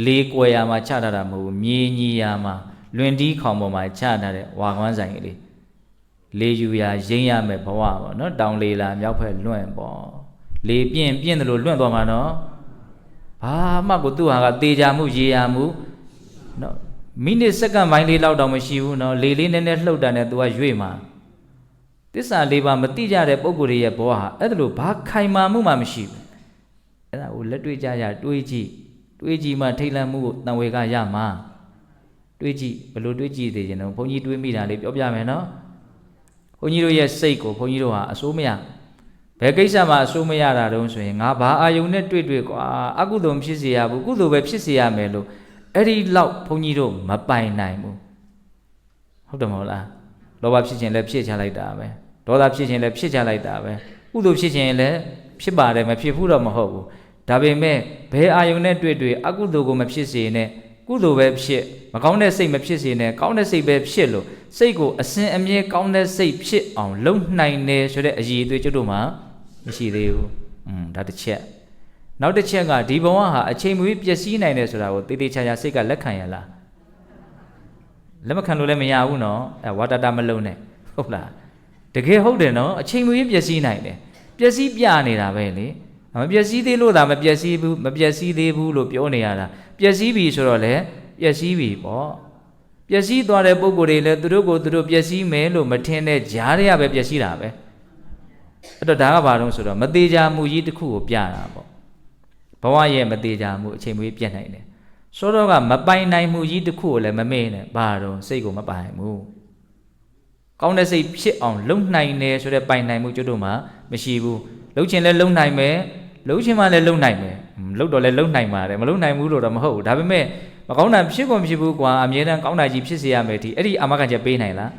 လေးကွယ်ရာမှာချထားတာမဟုတ်ဘူးမြေညီယာမှာလွင်တီးခေါင်ပေါ်မှာချထားတဲ့ဝါကွမ်းဆိုင်ကလေးလေယူရာရိမ့်ရမယ်ဘဝပေါ့နော်တောင်လေလာမြောက်ဖက်လွင့်ပေါ့လေပြင်းတယ်လို့လွင့်သွားမှာနော်ဘာမှကိုသူ့ဟာကတေချာမှုရေရာမှုနော်မိနစ်စက္ကန့်ပိုင်းလေးလောက်တော့မရှိဘူးနော်လေလေးနည်းနည်းလှုပ်တာနဲ့ तू ကရွေ့မှာသစ္စာလေးပါမတိကြတဲ့ပုံကိုယ်ရဲ့ဘဝဟာအဲ့ဒါလို့ဘာခိုင်မာမှုမှမရှိဘူးအဲ့ဒါကိုလက်တွေ့ကြရတွေးကြည့်မှထိတ်လန့်မှုကိုတန်ဝေကရမှာတွေးကြည့်ဘယ်လိုတွေးကြည့်သေးရင်တော့ဘုန်းကြီးတွေးမိတာလေးပြောပြမယ်နော်ဘုန်းကြီးတို့ရဲ့စိတ်ကိုဘုန်းကြီးတို့ဟာအစိုးမရဘယ်ကိစ္စမှအစိုးမရတာတုံးဆိုရင်ငါဘာအာယုန်နဲ့တွေ့ကွာအကုသိုလ်ဖြစ်စေရဘူးကုသိုလ်ပဲဖြစ်စေရမယ်လို့အဲ့ဒီလောက်ဘုန်းကြီးတို့မပိုင်နိုင်ဘူးဟုတ်တယ်မဟုတ်လားလောဘဖြစ်ခြင်းလည်းဖြစ်ချလိုက်တာပဲဒေါသဖြစ်ခြင်းလည်းဖြစ်ချလိုက်တာပဲကုသိုလ်ဖြစ်ခြင်းလည်းဖြစ်ပါတယ်မဖြစ်ဘူးတော့မဟုတ်ဘူးဒါပေမဲ့ဘယ်အာယုန်နဲ့တွေ့အကုသိုလ်ကိုမဖြစ်စေနဲ့ ကုသိုလ်ပဲဖြစ်မကောင်းတဲ့စိတ်မဖြစ်စေနဲ့ကောင်းတဲ့စိတ်ပဲဖြစ်လို့စိတ်ကိုအစဉ်အမြဲကောင်းတဲ့စိတ်ဖြစ်အောင်လုပ်နိုင်တယ်ဆိုတဲ့အရည်အသွေးကျုပ်တို့မှာမရှိသေးဘူးဒါတစ်ချက်နောက်တစ်ချက်ကဒီဘဝဟာအချိန်မွေးပျက်စီးနိုင်တယ်ဆိုတာကိုတေးသေးချာချာစိတ်ကလက်ခံရလားလက်မခံလို့လည်းမရဘူးနော်ဝါတတာမလုံးနဲ့ဟုတ်လားတကယ်ဟုတ်တယ်နော်အချိန်မွေးပျက်စီးနိုင်တယ်ပျက်စီးပြနေတာပဲလေမပျက်စီးသေးလို့ဒါမပျက်စီးဘူးမပျက်စီးသေးဘူးလို့ပြောနေရတာပျက်စီးပြီဆိုတော့လေပျက်စီးပြီပေါ့ပျက်စီးသွားတဲ့ပုံကိုယ်တွေလည်းသူတို့ကိုသူတို့ပျက်စီးမယ်လို့မထင်တဲ့ဂျားတွေကပဲပျက်စီးတာပဲအဲ့တော့ဒါကဘာလို့ဆိုတော့မသေးချာမှုကြီးတစ်ခုကိုပြတာပေါ့ဘဝရဲ့မသေးချာမှုအချိန်မွေးပြတ်နိုင်တယ်ဆိုတော့ကမပိုင်နိုင်မှုကြီးတစ်ခုကိုလည်းမမေ့နဲ့ဘာတော့စိတ်ကိုမပိုင်ဘူးကောင်းတဲ့စိတ်ဖြစ်အောင်လုံနိုင်တယ်ဆိုတဲ့ပိုင်နိုင်မှုကျွတ်တို့မှာမရှိဘူးလှုပ်ချင်လဲလုံနိုင်မယ်လှုပ်ချင်မှလည်းလုံနိုင်မယ်လှုပ်တော့လည်းလုံနိုင်ပါတယ်မလုံနိုင်ဘူးလို့တော့မဟုတ်ဘူးဒါပေမဲ့မကောင်းတာဖြစ်ကုန်ဖြစ်ဘူးကွာအမြဲတမ်းကောင်းတာကြီးဖြစ်စေရမယ်ဒီအဲ့ဒီအာမခံချက်ပေးနိုင်လား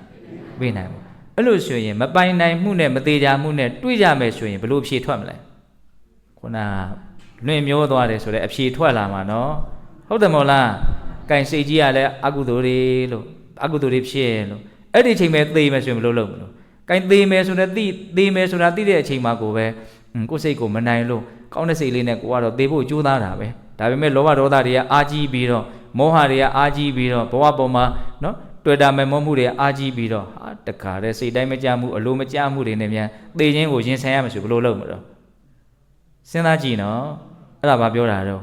ပေးနိုင်ဘူးအဲ့လိုဆိုရင်မပိုင်နိုင်မှုနဲ့မသေးချာမှုနဲ့တွေးကြမယ်ဆိုရင်ဘလို့ဖြေထွက်မလဲခုနလွင်မျောသွားတယ်ဆိုတဲ့အဖြေထွက်လာမှာနော်ဟုတ်တယ်မို့လားကင်စိတ်ကြီးကလည်းအကုသိုလ်တွေဖြစ်လို့အဲ့ဒီအချိန်ပဲသေမယ်ဆိုရင်ဘလို့လုပ်မလို့ကင်သေမယ်ဆိုတဲ့သေမယ်ဆိုတာသိတဲ့အချိန်မှာကိုပဲကိုယ်စိတ်ကိုမနိုင်လို့ကောင်းတဲ့စိတ်လေးနဲ့ကိုကတော့သေဖို့ကြိုးစားတာပဲဒါပေမဲ့လောဘဒေါသတွေကအာကြီးပြီးတော့မောဟတွေကအာကြီးပြီးတော့ဘဝပေါ်မှာနော်တွေ့တာမဲ့မောမှုတွေအာကြီးပြီးတော့ဟာတခါတည်းစိတ်တိုင်းမကြမှုအလိုမကြမှုတွေနဲ့မြန်သေခြင်းကိုရင်ဆိုင်ရမှာဆိုဘလို့လုပ်မလို့စဉ်းစားကြည့်နော်အဲ့ဒါဘာပြောတာတော့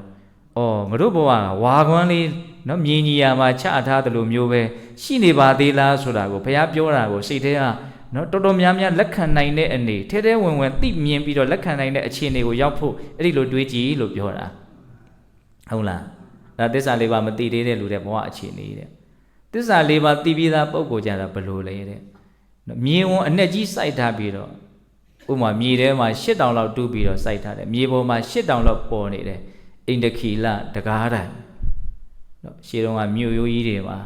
ငါတို့ဘဝကဝါကွမ်းလေးနော်မြင်းကြီးယာမှာချထားတယ်လို့မျိုးပဲရှိနေပါသေးလားဆိုတာကိုဘုရားပြောတာကိုစိတ်ထဲကနော်တော်တော်များများလက်ခံနိုင်တဲ့အနေထဲထဲဝင်ဝင်သိမြင်ပြီးတော့လက်ခံနိုင်တဲ့အခြေအနေကိုရောက်ဖို့အဲ့ဒီလိုတွေးကြည့်လို့ပြောတာဟုတ်လားဒါသစ္စာလေးပါမသိသေးတဲ့လူတွေဘဝအခြေအနေတဲ့သစ္စာလေးပါသိပြီးသားပုံကိုကြတာဘယ်လိုလဲတဲ့မြေဝန်အနဲ့ကြီးစိုက်ထားပြီးတော့ဥမာမြေထဲမှာ8000လောက်တူးပြီးတော့စိုက်ထားတယ်မြေပေါ်မှာ8000လောက်ပေါ်နေတယ်အိန္ဒခီလတကားတိုင်နော်ရှေးတုန်းကမြို့ရိုးကြီးတွေမှာ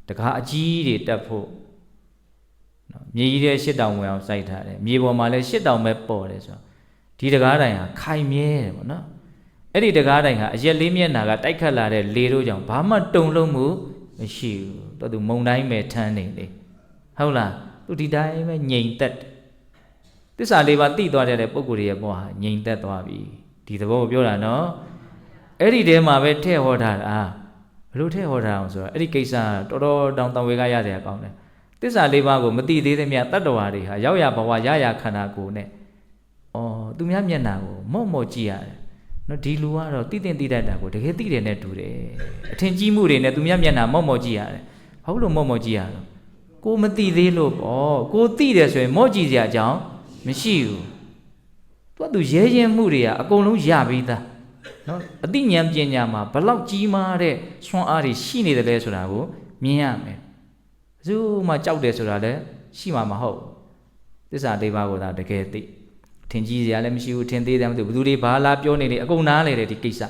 တကားအကြီးတွေတက်ဖို့နော်မြေကြီးထဲ8000ဝင်အောင်စိုက်ထားတယ်မြေပေါ်မှာလည်း8000ပဲပေါ်တယ်ဆိုတော့ဒီတကားတိုင်ဟာခိုင်မြဲတယ်ပေါ့နော်အဲ့ဒီတကားတိုင်ဟာအရက်လေးမျက်နှာကတိုက်ခတ်လာတဲ့လေတို့ကြောင့်ဘာမှတုံလုံးမှုမရှိဘူးတော့သူမုံတိုင်းပဲထမ်းနေလေဟုတ်လားသူဒီတိုင်းပဲငြိမ်သက်သစ္စာလေးပါသိသွားတဲ့ပုံကိုယ်ရဲ့ဘဝဟာငြိမ်သက်သွားပြီဒီသဘောကိုပြောတာနော်အဲ့ဒီထဲမှာပဲထည့်ဟောထားတာဘလို့ထည့်ဟောထားအောင်ဆိုတော့အဲ့ဒီကိစ္စတော်တော်တောင်တံဝေကရတဲ့အကောင်းတယ်သစ္စာလေးပါးကိုမသိသေးတဲ့မြတ်တတ္တဝါတွေဟာရောက်ရဘဝရရခန္ဓာကိုယ်နဲ့သူများမျက်နှာကိုမော့ကြည့်ရတယ်နော်ဒီလူကတော့သိတဲ့သိတတ်တာကိုတကယ်သိတယ်နဲ့တူတယ်အထင်ကြီးမှုတွေနဲ့သူများမျက်နှာမော့ကြည့်ရတယ်ဘာလို့မော့ကြည့်ရတော့ကိုမသိသေးလို့ပေါ့ကိုသိတယ်ဆိုရင်မော့ကြည့်စရာအကြောင်းမရှိဘူးသူရဲရင်မှုတွေကအကုန်လုံးရပြီးသားနော်အသိဉာဏ်ပညာမှာဘလောက်ကြီးမားတဲ့ဆွမ်းအားတွေရှိနေတယ်လဲဆိုတာကိုမြင်ရမယ်ဘယ်သူမှကြောက်တယ်ဆိုတာလည်းရှိမှာမဟုတ်သစ္စာလေးပါးကိုသာတကယ်သိထင်ကြီးစရာလည်းမရှိဘူးထင်သေးတယ်မသိဘူးဘယ်သူတွေဘာလာပြောနေနေအကုန်နားလေတယ်ဒီကိစ္စ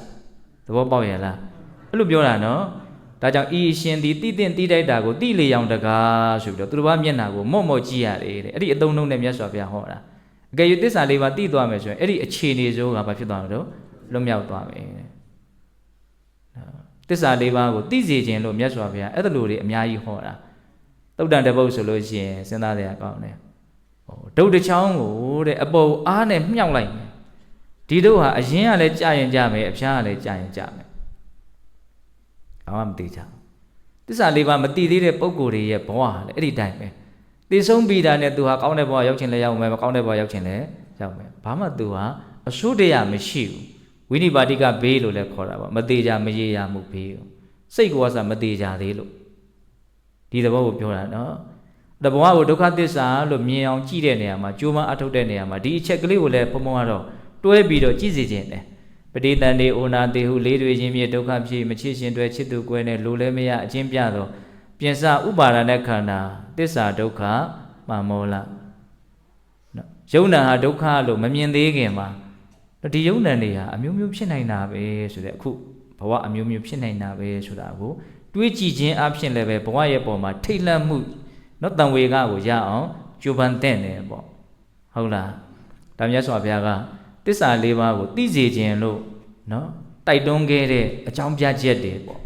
သဘောပေါက်ရလားအဲ့လိုပြောတာနော်ဒါကြောင့်ဤရှင်ဒီတိတဲ့တိတိုက်တာကိုတိလေရောင်တကားဆိုပြီးတော့သူတို့ဘာမျက်နှာကိုမော့ကြည့်ရတယ်တဲ့အဲ့ဒီအသုံးနှုန်းနဲ့မြတ်စွာဘုရားဟောတာအကယ်၍သစ္စာလေးပါးသိသွားမယ်ဆိုရင်အဲ့ဒီအခြေအနေစိုးကဘာဖြစ်သွားမှာတော့လွတ်မြောက်သွားမယ်သစ္စာလေးပါးကိုသိစေခြင်းလို့မြတ်စွာဘုရားအဲ့ဒါလိုတွေအများကြီးဟောတာသုတ်တန်တပုတ်ဆိုလို့ရှိရင်စဉ်းစားရကောင်းတယ်ဒုတ်တစ်ချောင်းကိုတဲ့အပေါ်အားနဲ့မြှောက်လိုက်မယ်ဒီတို့ဟာအရင်ကလည်းကြာရင်ကြာမယ်အဖျားကလည်းကြာရင်ကြာမယ်ဘာမှမသိကြသစ္စာလေးပါးမသိသေးတဲ့ပုဂ္ဂိုလ်တွေရဲ့ဘဝဟာလည်းအဲ့ဒီတိုင်းပဲသိဆုံးပြီးတာနဲ့သူဟာကောင်းတဲ့ဘဝရောက်ချင်လဲရောက်မယ်မကောင်းတဲ့ဘဝရောက်ချင်လဲရောက်မယ်ဘာမှသူဟာအဆိုးတရားမရှိဘူးဝိနိပါတိကဘေးလို့လည်းခေါ်တာပေါ့မသေးကြမရေရမှုဘေးစိတ်ကိုယ်ကမသေးကြသေးလို့ဒီသဘောကိုပြောတာနော်တဘဝကိုဒုက္ခသစ္စာလို့မြင်အောင်ကြည့်တဲ့နေရာမှာကြိုးမအထုတ်တဲ့နေရာမှာဒီအချက်ကလေးကိုလည်းဘုံဘုံကတော့တွဲပြီးတော့ကြည့်စေခြင်းတယ်ပဋိသန္ဓေဩနာတေဟုလေးတွေချင်းမြေဒုက္ခဖြစ်မချစ်ရှင်တွဲချစ်သူကွဲနဲ့လိုလဲမရအချင်းပြတော့ပြင်စဥပါဒณะခန္ဓာသစ္စာဒုက္ခမှမောလနော်ယုံနာဟာဒုက္ခလို့မမြင်သေးခင်မှာဒီယုံနာတွေဟာအမျိုးမျိုးဖြစ်နိုင်တာပဲဆိုတဲ့အခုဘဝအမျိုးမျိုးဖြစ်နိုင်တာပဲဆိုတာကိုတွေးကြည့်ခြင်းအပြင်လည်းပဲဘဝရဲ့ပေါ်မှာထိတ်လန့်မှုနော်တန်ဝေကကိုရအောင်ကြိုးပမ်းတဲ့နေပေါ့ဟုတ်လားဒါမြတ်စွာဘုရားကသစ္စာလေးပါးကိုသိစေခြင်းလို့နော်တိုက်တွန်းခဲ့တဲ့အကြောင်းပြချက်တွေပေါ့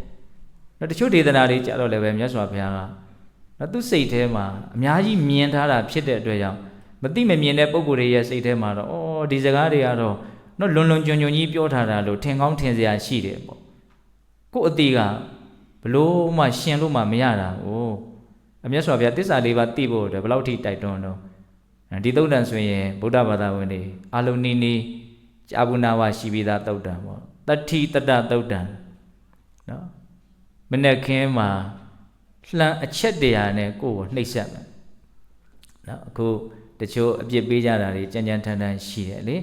တချို့ဒေသနာတွေကြတော့လည်းပဲမြတ်စွာဘုရားကသူစိတ်ထဲမှာအများကြီးမြင်ထားတာဖြစ်တဲ့အတွက်ကြောင့်မသိမမြင်တဲ့ပုံကိုယ်တွေရဲ့စိတ်ထဲမှာတော့အော်ဒီစကားတွေကတော့လွန်ကျွံကြီးပြောထားတာလို့ထင်ကောင်းထင်စရာရှိတယ်ပေါ့ကိုယ့်အတိကဘလို့မှရှင်လို့မှမရတာကိုအမြတ်စွာဘုရားသစ္စာလေးပါးသိဖို့အတွက်ဘယ်လောက်ထိတိုက်တွန်းတော့ဒီသုတ်တန်ဆိုရင်ဗုဒ္ဓဘာသာဝင်တွေအလုံးနီးကြာဘူးနာဝရှိပြီးသားသုတ်တန်ပေါ့တတိတတသုတ်တန်နော်မနေ့ခင်းမှာလှမ်းအချက်တရာနဲ့ကိုယ်ကိုနှိပ်စက်မယ်နော်အခုတချို့အပြစ်ပေးကြတာတွေကြမ်းကြမ်းထန်ထန်ရှိတယ်လေ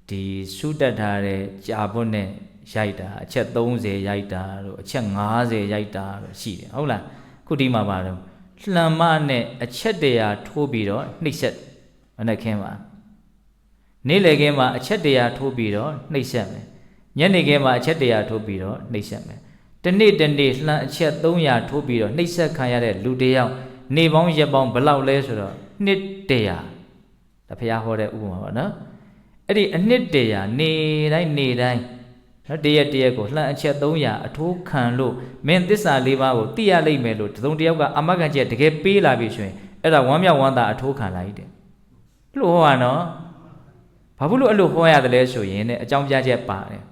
ဒီစုတက်ထားတဲ့ကြာဘွတ်နဲ့ရိုက်တာအချက်30ရိုက်တာတို့အချက်50ရိုက်တာတို့ရှိတယ်ဟုတ်လားခုဒီမှာပါတော့လှမ်းမနဲ့အချက်တရာထိုးပြီးတော့နှိပ်စက်မနေ့ခင်းမှာနေ့လယ်ခင်းမှာအချက်တရာထိုးပြီးတော့နှိပ်စက်မယ်ညနေခင်းမှာအချက်တရာထိုးပြီးတော့နှိပ်စက်မယ်တနေ့လှမ်းအချက်300ထိုးပြီးတော့နှိပ်စက်ခံရတဲ့လူတယောက်နေပေါင်းရက်ပေါင်းဘယ်လောက်လဲဆိုတော့နှစ်100ဒါဘုရားဟောတဲ့ဥပမာပါနော်အဲ့ဒီအနှစ်100နေတိုင်းနော်တရက်ကိုလှမ်းအချက်300အထိုးခံလို့မင်းသစ္စာ4ပါးကိုသိရလိမ့်မယ်လို့သုံးတယောက်ကအမဂ္ဂကျက်တကယ်ပေးလာပြီဆိုရင်အဲ့ဒါဝမ်းမြောက်ဝမ်းသာအထိုးခံလိုက်တယ်ဘလို့ဟောရနော်ဘာဖြစ်လို့အဲ့လိုဟောရတယ်လဲဆိုရင်အကြောင်းပြချက်ပါတယ်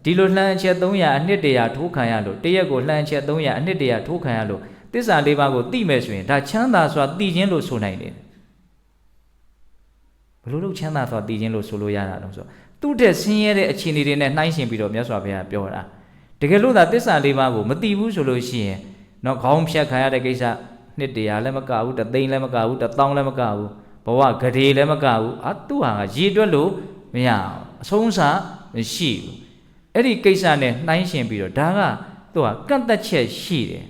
ဒီလိုလှမ်းအချက်300အနှစ်100ထိုးခံရလို့တရက်ကိုလှမ်းအချက်300အနှစ်100ထိုးခံရလို့သစ္စာ4ပါးကိုသိမယ်ဆိုရင်ဒါချမ်းသာစွာသိခြင်းလို့ဆိုနိုင်တယ်ဘလို့လို့ချမ်းသာစွာသိခြင်းလို့ဆိုလို့ရတာတော့ဆိုသူ့တဲ့ဆင်းရဲတဲ့အခြေအနေတွေနဲ့နှိုင်းယှဉ်ပြီးတော့မြတ်စွာဘုရားပြောတာတကယ်လို့သာသစ္စာ4ပါးကိုမသိဘူးဆိုလို့ရှိရင်တော့ခေါင်းဖြတ်ခံရတဲ့ကိစ္စနှစ်100လည်းမကဘူး3သိန်းလည်းမကဘူး1000လည်းမကဘူးဘဝဂရေလည်းမကဘူးသူဟာရေတွက်လို့မရအောင်အဆုံးအစမရှိဘူးအဲ့ဒီကိစ္စနဲ့နှိုင်းယှဉ်ပြီးတော့ဒါကသူကကန့်သက်ချက်ရှိတယ်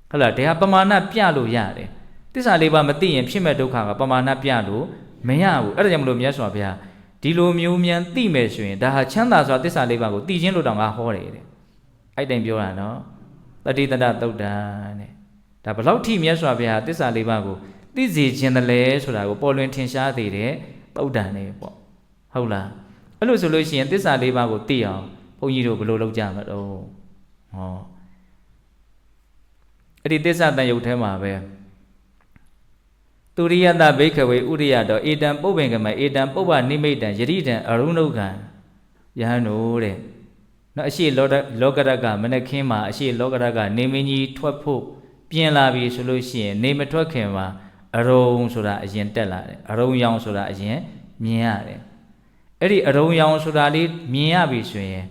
ဟုတ်လားဒါကပမာဏပြလို့ရတယ်သစ္စာ4ပါးမသိရင်ဖြစ်မဲ့ဒုက္ခကပမာဏပြလို့မရဘူးအဲ့ဒါကြောင့်မလို့မြတ်စွာဘုရားဒီလိုမျိုးမြန်သိမယ်ဆိုရင်ဒါဟာချမ်းသာစွာသစ္စာ4ပါးကိုသိခြင်းလို့တောင်ငါဟောတယ်တဲ့အဲ့တိုင်ပြောတာနော်တတိတတသုတ်တံတဲ့ဒါဘလောက်ထိမြတ်စွာဘုရားသစ္စာ4ပါးကိုသိစေခြင်းတလဲဆိုတာကိုပေါ်လွင်ထင်ရှားသေးတယ်သုတ်တံနေပေါ့ဟုတ်လားအဲ့လိုဆိုလို့ရှိရင်သစ္စာ4ပါးကိုသိအောင်ဘုန်းကြီးတို့ဘယ်လိုလုပ်ကြမလို့ဟောအဲ့ဒီသစ္စာတန်ယုတ်ထဲမှာပဲသူရိယတဘိခဝေဥရိယတော်ဧတံပုပ္ပင်ကမဧတံပုပ္ပနိမိတံယတိတံအရုဏုခံယဟန်တို့တဲ့နော်အရှိလောကရကမနခင်းမှာအရှိလောကရကနေမင်းကြီးထွက်ဖို့ပြင်လာပြီဆိုလို့ရှိရင်နေမထွက်ခင်မှာအရုံဆိုတာအရင်တက်လာတယ်အရုံရောင်ဆိုတာအရင်မြင်ရတယ်အဲ့ဒီအရုံရောင်ဆိုတာလေးမြင်ရပြီဆိုရင်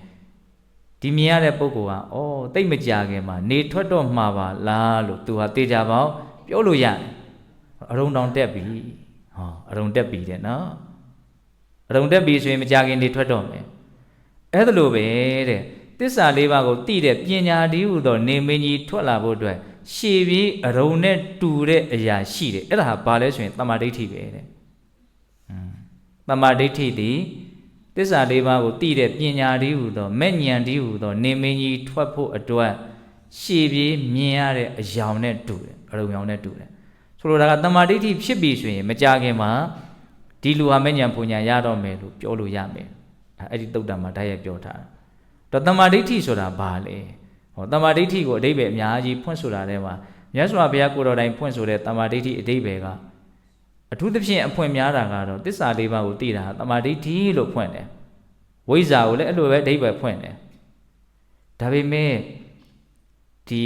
ဒီမြင်ရတဲ့ပုဂ္ဂိုလ်ကတိတ်မကြခင်မှာနေထွက်တော့မှာပါလားလို့သူဟာတေချာပေါင်းပြောလို့ရတယ်အရုံတောင်တက်ပြီအရုံတက်ပြီတဲ့နော်အရုံတက်ပြီဆိုရင်မကြခင်နေထွက်တော့မယ်အဲ့ဒါလိုပဲတဲ့သစ္စာ4ပါးကိုသိတဲ့ပညာတည်းဟူသောနေမင်းကြီးထွက်လာဖို့အတွက်ရှေ့ပြေးအရုံနဲ့တူတဲ့အရာရှိတယ်အဲ့ဒါဟာဘာလဲဆိုရင်တမ္မာဒိဋ္ဌိပဲတဲ့တမ္မာဒိဋ္ဌိသည်သစ္စာ4ပါးကိုသိတဲ့ပညာတည်းဟူသောမဲ့ဉာဏ်တည်းဟူသောနေမင်းကြီးထွက်ဖို့အတွက်ရှေ့ပြေးမြင်ရတဲ့အယောင်နဲ့တူတယ်အရုံရောင်နဲ့တူတယ်ဆိုလိုတာကတမ္မာဒိဋ္ဌိဖြစ်ပြီဆိုရင်မကြခင်မှာဒီလူဟာမဲ့ဉာဏ်ပူညာရတော့မယ်လို့ပြောလို့ရမယ်အဲ့ဒီတုတ်တံမှာဓာတ်ရိုက်ပြောထားတာတော့တမ္မာဒိဋ္ဌိဆိုတာဘာလဲတမ္မာဒိဋ္ဌိကိုအဓိပ္ပာယ်အများကြီးဖွင့်ဆိုတာထဲမှာမြတ်စွာဘုရားကိုယ်တော်တိုင်ဖွင့်ဆိုတဲ့တမ္မာဒိဋ္ဌိအဓိပ္ပာယ်ကအထူးသဖြင့်အဖွင့်များတာကတော့သစ္စာ4ပါးကိုသိတာတမ္မာဒိဋ္ဌိလို့ဖွင့်တယ်ဝိဇ္ဇာကိုလည်းအဲ့လိုပဲအဓိပ္ပာယ်ဖွင့်တယ်ဒါပေမဲ့ဒီ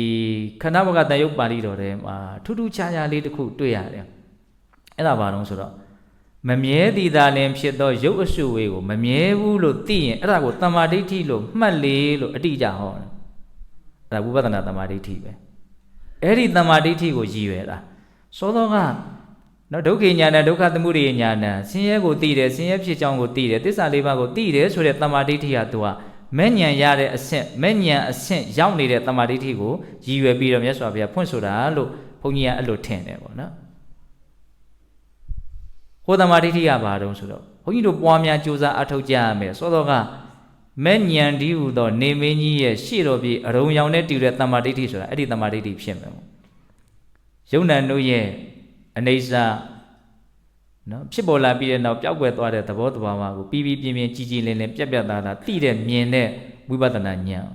ခန္ဓာဝကတန်ယုတ်ပါဠိတော်ထဲမှာထူးထူးခြားခြားလေးတစ်ခုတွေ့ရတယ်အဲ့ဒါဘာလို့ဆိုတော့မမြဲသည်သာလင်ဖြစ်သောရုပ်အစုဝေးကိုမမြဲဘူးလို့သိရင်အဲ့ဒါကိုတမ္မာဒိဋ္ဌိလို့မှတ်လေလို့အတိအကျဟောတယ်အဲ့ဒါဝိပဿနာတမ္မာဒိဋ္ဌိပဲအဲ့ဒီတမ္မာဒိဋ္ဌိကိုရည်ရွယ်တာစောသောကနော်ဒုက္ခဉာဏ်နဲ့ဒုက္ခသမုဒယဉာဏ်နဲ့ဆင်းရဲကိုသိတယ်ဆင်းရဲဖြစ်ကြောင်းကိုသိတယ်သစ္စာ4ပါးကိုသိတယ်ဆိုတဲ့တမ္မာဒိဋ္ဌိဟာသူကမဲ့ဉာဏ်ရတဲ့အဆင့်မဲ့ဉာဏ်အဆင့်ရောက်နေတဲ့တမ္မာဒိဋ္ဌိကိုရည်ရွယ်ပြီးတော့မြတ်စွာဘုရားဖွင့်ဆိုတာလို့ဘုန်းကြီးကအဲ့လိုထင်တယ်ပေါ့နော်ဟိုတမ္မာဒိဋ္ဌိကဘာတုံးဆိုတော့ဘုန်းကြီးတို့ပွားများကြိုးစားအထောက်ကြရမယ်စောသောကမဲ့ဉာဏ်ဒီဟူသောနေမင်းကြီးရဲ့ရှေ့တော်ပြေအရုံရောင်နဲ့တူတဲ့တမ္မာဒိဋ္ဌိဆိုတာအဲ့ဒီတမ္မာဒိဋ္ဌိဖြစ်မယ်ပေါ့ယုံနံတို့ရဲ့အနေစာနော်ဖြစ်ပေါ်လာပြီးတဲ့နောက်ပျောက်ကွယ်သွားတဲ့သဘောတဘာဝကိုပြီးပြီးပြင်းပြင်းကြီးကြီးလင်းလင်းပြက်ပြက်သားသားသိတဲ့မြင်တဲ့ဝိပဿနာဉာဏ်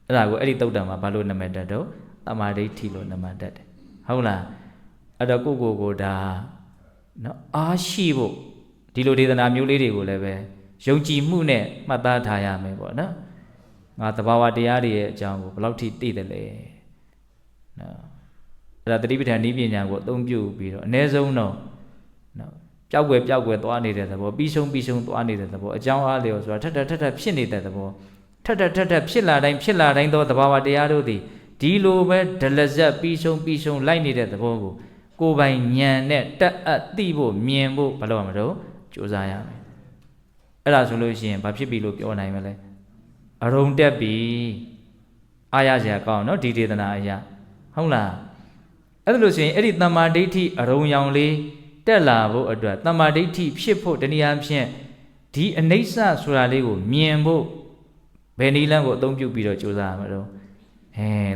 အဲ့ဒါကိုအဲ့ဒီတုတ်တံမှာဘာလို့နာမည်တက်တော့တမာဒိဋ္ဌိလို့နာမည်တက်တယ်ဟုတ်လားအဲ့တော့ကိုဒါနော်အားရှိဖို့ဒီလိုဒေသနာမျိုးလေးတွေကိုလည်းပဲယုံကြည်မှုနဲ့မှတ်သားထားရမယ်ပေါ့နော်ငါသဘာဝတရားတွေရဲ့အကြောင်းကိုဘယ်လောက်ထိသိတယ်လဲနော်အဲ့ဒါတတိပဋ္ဌာန်ဤပညာကိုအသုံးပြုပြီးတော့အ ਨੇ ဆုံးတော့နော်ပျောက်ွယ်သွားနေတဲ့သဘောပြီးဆုံးသွားနေတဲ့သဘောအကြောင်းအားလျော်ဆိုတာထပ်ဖြစ်နေတဲ့သဘောထပ်ဖြစ်လာတိုင်းသောသဘာဝတရားတို့သည်ဒီလိုပဲဒလဇက်ပြီးဆုံးလိုက်နေတဲ့သဘောကိုယ်ပိုင်ဉာဏ်နဲ့တက်အပ်သိဖို့မြင်ဖို့ဘာလို့မလို့ကြိုးစားရမယ်အဲ့ဒါဆိုလို့ရှိရင်ဘာဖြစ်ပြီလို့ပြောနိုင်မလဲအရုံတက်ပြီအားရစရာကောင်းနော်ဒီဒေသနာအရာဟုတ်လားအဲ့ဒါလို့ဆိုရင်အဲ့ဒီတမ္မာဒိဋ္ဌိအရုံရောင်လေးတက်လာဖို့အတွက်တမ္မာဒိဋ္ဌိဖြစ်ဖို့တနည်းအားဖြင့်ဒီအနိစ္စဆိုတာလေးကိုမြင်ဖို့ဘယ်နည်းလမ်းကိုအသုံးပြုပြီးတော့ကြိုးစားရမှာတော့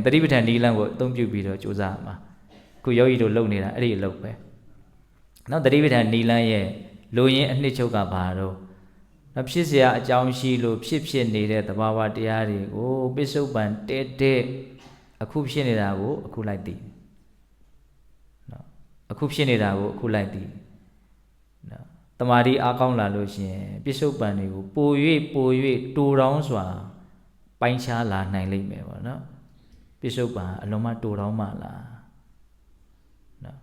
တတိပဋ္ဌာန်နည်းလမ်းကိုအသုံးပြုပြီးတော့ကြိုးစားရမှာခုယောဂီတို့လုပ်နေတာအဲ့ဒီအလုပ်ပဲနော်တတိပဋ္ဌာန်နည်းလမ်းရဲ့လိုရင်းအနှစ်ချုပ်ကဘာတော့ဖြစ်เสียအကြောင်းရှိလို့ဖြစ်နေတဲ့သဘာဝတရားတွေကိုပစ္စုပန်တဲ့အခုဖြစ်နေတာကိုအခုလိုက်သိနော်အခုဖြစ်နေတာကိုအခုလိုက်သိနော်တမာတိအားကောင်းလာလို့ရှိရင်ပစ္စုပန်တွေကိုပို၍တူတောင်းစွာပိုင်းခြားလာနိုင်လိမ့်မယ်ပေါ့နော်ပစ္စုပန်အလုံးမတူတောင်းမှလားနော်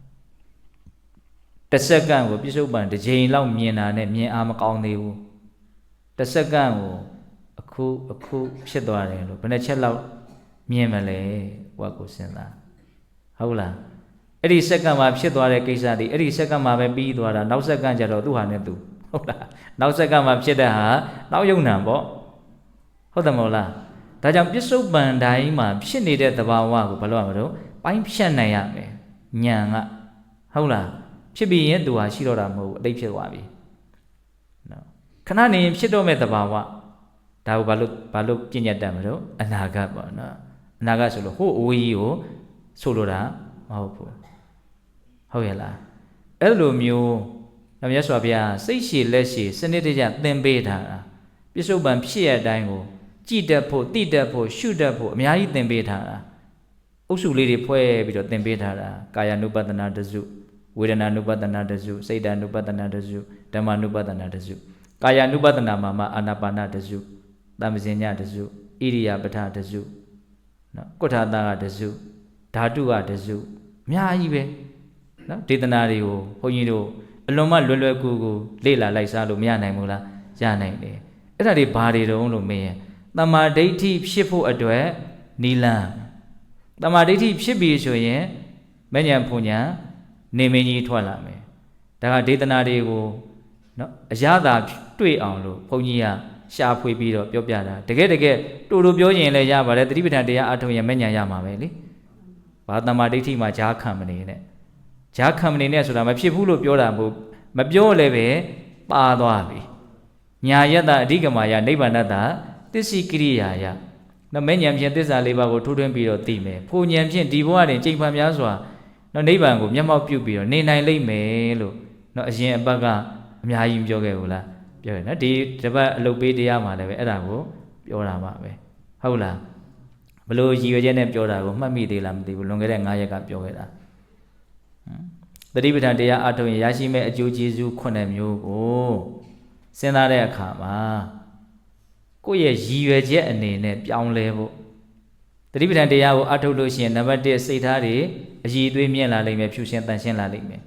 တစ်စက္ကန့်ကိုပစ္စုပန်တစ်ချိန်လောက်မြင်တာနဲ့မြင်အားမကောင်းသေးဘူးတစ်စက္ကန့်ကိုအခုဖြစ်သွားတယ်လို့ဘယ်နှချက်လောက်မြင်မလဲဟိုကကိုစဉ်းစားဟုတ်လားအဲ့ဒီစက္ကန့်မှာဖြစ်သွားတဲ့ကိစ္စတွေအဲ့ဒီစက္ကန့်မှာပဲပြီးသွားတာနောက်စက္ကန့်ကျတော့သူ့ဟာနဲ့သူဟုတ်လားနောက်စက္ကန့်မှာဖြစ်တဲ့ဟာနောက်ယုံနံပေါ့ဟုတ်တယ်မဟုတ်လားဒါကြောင့်ပစ္စုပန်တိုင်းမှာဖြစ်နေတဲ့သဘာဝကိုဘာလို့ရမလို့ပိုင်းဖြတ်နိုင်ရမယ်ဉာဏ်ကဟုတ်လားဖြစ်ပြီးရင်သူဟာရှိတော့တာမဟုတ်ဘူးအတိတ်ဖြစ်သွားပြီနော်ခဏနေရင်ဖြစ်တော့မဲ့သဘာဝဒါကိုဘာလို့ပြညတ်တတ်မလို့အနာဂတ်ပေါ့နော်အနာဂတ်ဆိုလို့ဟိုအဝေးကြီးကိုဆိုလိုတာမဟုတ်ဘူးဟုတ်ရဲ့လားအဲ့လိုမျိုးမြတ်စွာဘုရားစိတ်ရှည်လက်ရှည်စနစ်တကျသင်ပေးထားတာပစ္စုပန်ဖြစ်ရတဲ့အတိုင်းကိုကြည်တတ်ဖို့သိတတ်ဖို့ရှုတတ်ဖို့အများကြီးသင်ပေးထားတာအုပ်စုလေးတွေဖွဲ့ပြီးတော့သင်ပေးထားတာကာယ ानु ပတနာတစုဝေဒနာ ानु ပတနာတစုစိတ် ानु ပတနာတစုဓမ္မ ानु ပတနာတစုကာယ ानु ပတနာမှာအာနာပါနတစုသံပဇင်ညတစုဣရိယာပဋ္ဌတစုနော်ကုဋ္ဌာတကတစုဓာတုကတစုအများကြီးပဲနော်ဒေသနာတွေကိုဘုန်းကြီးတို့အလွန်မှလွယ်ကူလေ့လာလိုက်စားလို့မရနိုင်ဘူးလားရနိုင်တယ်အဲ့ဒါတွေဘာတွေတုံးလို့မေးရင်တမာဒိဋ္ဌိဖြစ်ဖို့အတွက်နိလန်းတမာဒိဋ္ဌိဖြစ်ပြီဆိုရင်မဉ္ဇဉ်ဖုန်ညာနေမင်းကြီးထွက်လာမယ်ဒါကဒေသနာတွေကိုနော်အရသာတွေ့အောင်လို့ဘုန်းကြီးကရှာဖွေပြီးတော့ပြောပြတာတကယ်တူပြောရင်လည်းရပါတယ်တတိပဋ္ဌာန်တရားအထုံးရင်မဉ္ဇဉ်ရမှာပဲလေဘာတမာဒိဋ္ဌိမှာဈာခံမနေနဲ့ဈာခံမနေနဲ့ဆိုတာမဖြစ်ဘူးလို့ပြောတာမပြောလည်းပဲပါသွားပြီညာယတ္တအဓိကမာယနိဗ္ဗာန်တ္တသစ္စိကိရိယာယနော်မဉ္ဇဉ်ဖြင့်သစ္စာလေးပါးကိုထိုးထွင်းပြီးတော့သိမယ်ဖို့ဉဏ်ဖြင့်ဒီဘဝတွင်ချိန်ဖန်များစွာနော်နိဗ္ဗာန်ကိုမျက်မှောက်ပြုပြီးတော့နေနိုင်လိမ့်မယ်လို့နော်အရင်အပတ်ကအများကြီးပြောခဲ့ဘူးလားပြောရနော်ဒီတစ်ပတ်အလုပ်ပေးတရားမှာလည်းပဲအဲ့ဒါကိုပြောတာပါပဲဟုတ်လားဘလို့ရည်ရွယ်ချက်နဲ့ပြောတာကိုမှတ်မိသေးလားမသိဘူးလွန်ခဲ့တဲ့9ရက်ကပြောခဲ့တာသတိပဋ္ဌာန်တရားအထုံးရရှိမဲ့အကျိုးကျေးဇူး9မျိုးကိုစဉ်းစားတဲ့အခါမှာကိုယ့်ရဲ့ရည်ရွယ်ချက်အနေနဲ့ပြောင်းလဲဖို့သတိပဋ္ဌာန်တရားကိုအထုတ်လို့ရှိရင်နံပါတ်1စိတ်ထားတွေအရည်အသွေးမြင့်လာလိမ့်မယ်ဖြူရှင်တန်ရှင်းလာလိမ့်မယ်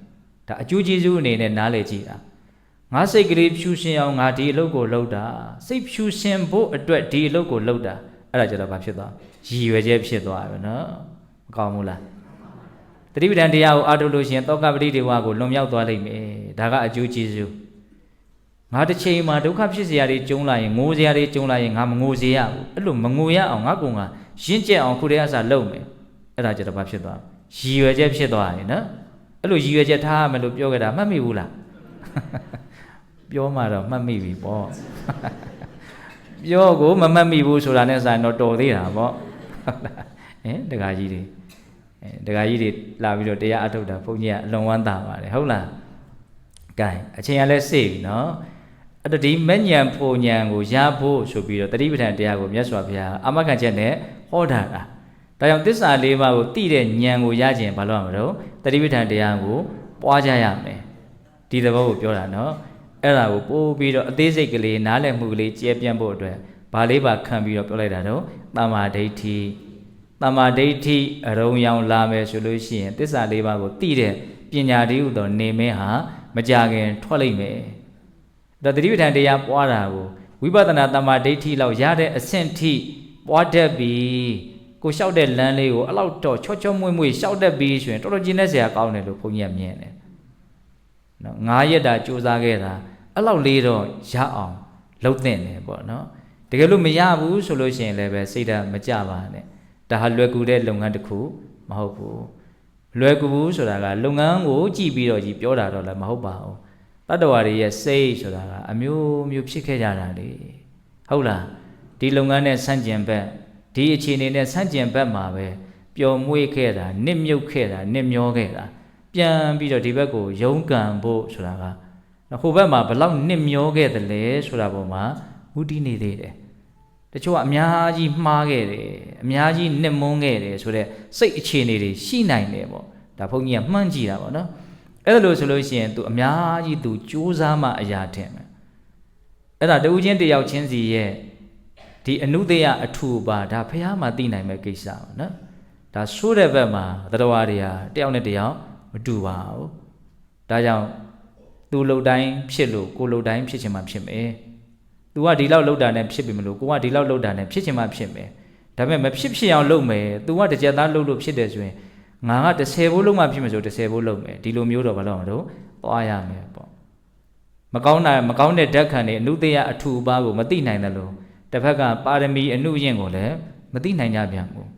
ဒါအကျိုးကျေးဇူးအနေနဲ့နားလည်ကြည့်တာငါစိတ်ကလေးဖြူရှင်အောင်ငါဒီအလုပ်ကိုလုပ်တာစိတ်ဖြူရှင်ဖို့အတွက်ဒီအလုပ်ကိုလုပ်တာအဲ့ဒါကြတော့ဘာဖြစ်သွားရည်ရွယ်ချက်ဖြစ်သွားပြီနော်မကောင်းဘူးလားသတိပဋ္ဌာန်တရားကိုအထုတ်လို့ရှိရင်သောကပတိဒေဝကိုလွန်မြောက်သွားလိမ့်မယ်ဒါကအကျိုးကျေးဇူးငါတစ်ချိန်မှာဒုက္ခဖြစ်เสียရတွေကျုံလာရင်ငိုเสียရတွေကျုံလာရင်ငါမငိုစေရဘူးအဲ့လိုမငိုရအောင်ငါကောင်ကရင့်ကျက်အောင်ခုတည်းအစားလုပ်မယ်အဲ့ဒါကြတော့ဘာဖြစ်သွားရည်ရွယ်ချက်ဖြစ်သွားတယ်နော်အဲ့လိုရည်ရွယ်ချက်ထားရမယ်လို့ပြောခဲ့တာမှတ်မိဘူးလားပြောမှတော့မှတ်မိပြီပေါ့ပြောကိုမမှတ်မိဘူးဆိုတာနဲ့ဆိုင်တော့တော်သေးတာပေါ့ဒကာကြီးတွေလာပြီးတော့တရားအထုတ်တာဘုန်းကြီးကအလွန်ဝမ်းသာပါတယ်ဟုတ်လားကဲအချိန်ကလည်းစေပြီနော် အဲ့တော့ဒီမဉ္ဇဉ်ဖို့ဉဏ်ကိုရဖို့ဆိုပြီးတော့တတိပဋ္ဌာန်တရားကိုမြတ်စွာဘုရားအာမခံချက်နဲ့ဟောတာဒါကြောင့်သစ္စာ၄ပါးကိုသိတဲ့ဉာဏ်ကိုရခြင်းဘာလို့ရမလို့တတိပဋ္ဌာန်တရားကိုပွားကြရမယ်ဒီသဘောကိုပြောတာနော်အဲ့ဒါကိုပို့ပြီးတော့အသေးစိတ်ကလေးနားလည်မှုကလေးကျဲပြန့်ဖို့အတွက်ဘာလေးပါခံပြီးတော့ပြောလိုက်တာတော့တမ္မာဒိဋ္ဌိတမ္မာဒိဋ္ဌိအရုံရောင်လာမယ်ဆိုလို့ရှိရင်သစ္စာ၄ပါးကိုသိတဲ့ပညာတည်းဟူသောနေမင်းဟာမကြခင်ထွက်လိမ့်မယ်ဒါတတိပဋ္ဌာန်တရားပွားတာကိုဝိပဿနာတမ္မာဒိဋ္ဌိလောက်ရတဲ့အဆင့်ထိပွားတတ်ပြီးကိုလျှောက်တဲ့လမ်းလေးကိုအဲ့လောက်တော့ချောချောမွေ့မွေ့လျှောက်တတ်ပြီးဆိုရင်တော်တော်ကျဉ်းတဲ့ဆရာကောင်းတယ်လို့ဘုန်းကြီးကမြင်တယ်နော်9ရက်တာစူးစမ်းခဲ့တာအဲ့လောက်လေးတော့ရအောင်လုပ်သင့်တယ်ပေါ့နော်တကယ်လို့မရဘူးဆိုလို့ရှိရင်လည်းပဲစိတ်ဓာတ်မကြပါနဲ့ဒါဟာလွယ်ကူတဲ့လုပ်ငန်းတစ်ခုမဟုတ်ဘူးလွယ်ကူဘူးဆိုတာကလုပ်ငန်းကိုကြည့်ပြီးတော့ကြီးပြောတာတော့လည်းမဟုတ်ပါဘူးတတ္တဝါတွေရဲ့စိတ်ဆိုတာကအမျိုးမျိုးဖြစ်ခဲ့ကြတာလေဟုတ်လားဒီလုပ်ငန်းနဲ့ဆန့်ကျင်ဘက်ဒီအခြေအနေနဲ့ဆန့်ကျင်ဘက်မှာပဲပျော်မွေ့ခဲ့တာနစ်မြုပ်ခဲ့တာနစ်မျောခဲ့တာပြန်ပြီးတော့ဒီဘက်ကိုယုံကံဖို့ဆိုတာကဟိုဘက်မှာဘလောက်နစ်မျောခဲ့တယ်လဲဆိုတာပေါ်မှာဝုတိနေသေးတယ်တချို့ကအများကြီးမှားခဲ့တယ်အများကြီးနစ်မုန်းခဲ့တယ်ဆိုတော့စိတ်အခြေအနေတွေရှိနိုင်တယ်ပေါ့ဒါဘုန်းကြီးကမှန်းကြည့်တာပေါ့နော်အဲ့လိုဆိုလို့ရှိရင် तू အများကြီး तू ကြိုးစားမှအရာထင်မယ်အဲ့ဒါတဦးချင်းတယောက်ချင်းစီရဲ့ဒီအနုတ္တယအထူပါဒါဖះမှာသိနိုင်မဲ့ကိစ္စပါနော်ဒါဆိုးတဲ့ဘက်မှာသတ္တဝါတွေဟာတယောက်နဲ့တယောက်မတူပါဘူးဒါကြောင့်သူလှုပ်တိုင်းဖြစ်လို့ကိုလှုပ်တိုင်းဖြစ်ချင်မှဖြစ်မယ်သူကဒီလောက်လှုပ်တာနဲ့ဖြစ်ပြီမလို့ကိုကဒီလောက်လှုပ်တာနဲ့ဖြစ်ချင်မှဖြစ်မယ်ဒါပေမဲ့မဖြစ်အောင်လုပ်မယ်သူကတစ်ချက်သားလှုပ်လို့ဖြစ်တယ်ဆိုရင်ငါက10ဘိုးလုံးမှဖြစ်မှာဆို10ဘိုးလုံးမယ်ဒီလိုမျိုးတော့ဘာလို့မလို့သွားရမယ်ပေါ့မကောင်းတဲ့ဓာတ်ခံတွေအနုတ္တယအထူပါကိုမသိနိုင်တယ်လို့တစ်ဖက်ကပါရမီအနုယင့်ကိုလည်းမသိနိုင်ကြပြန်ဘူး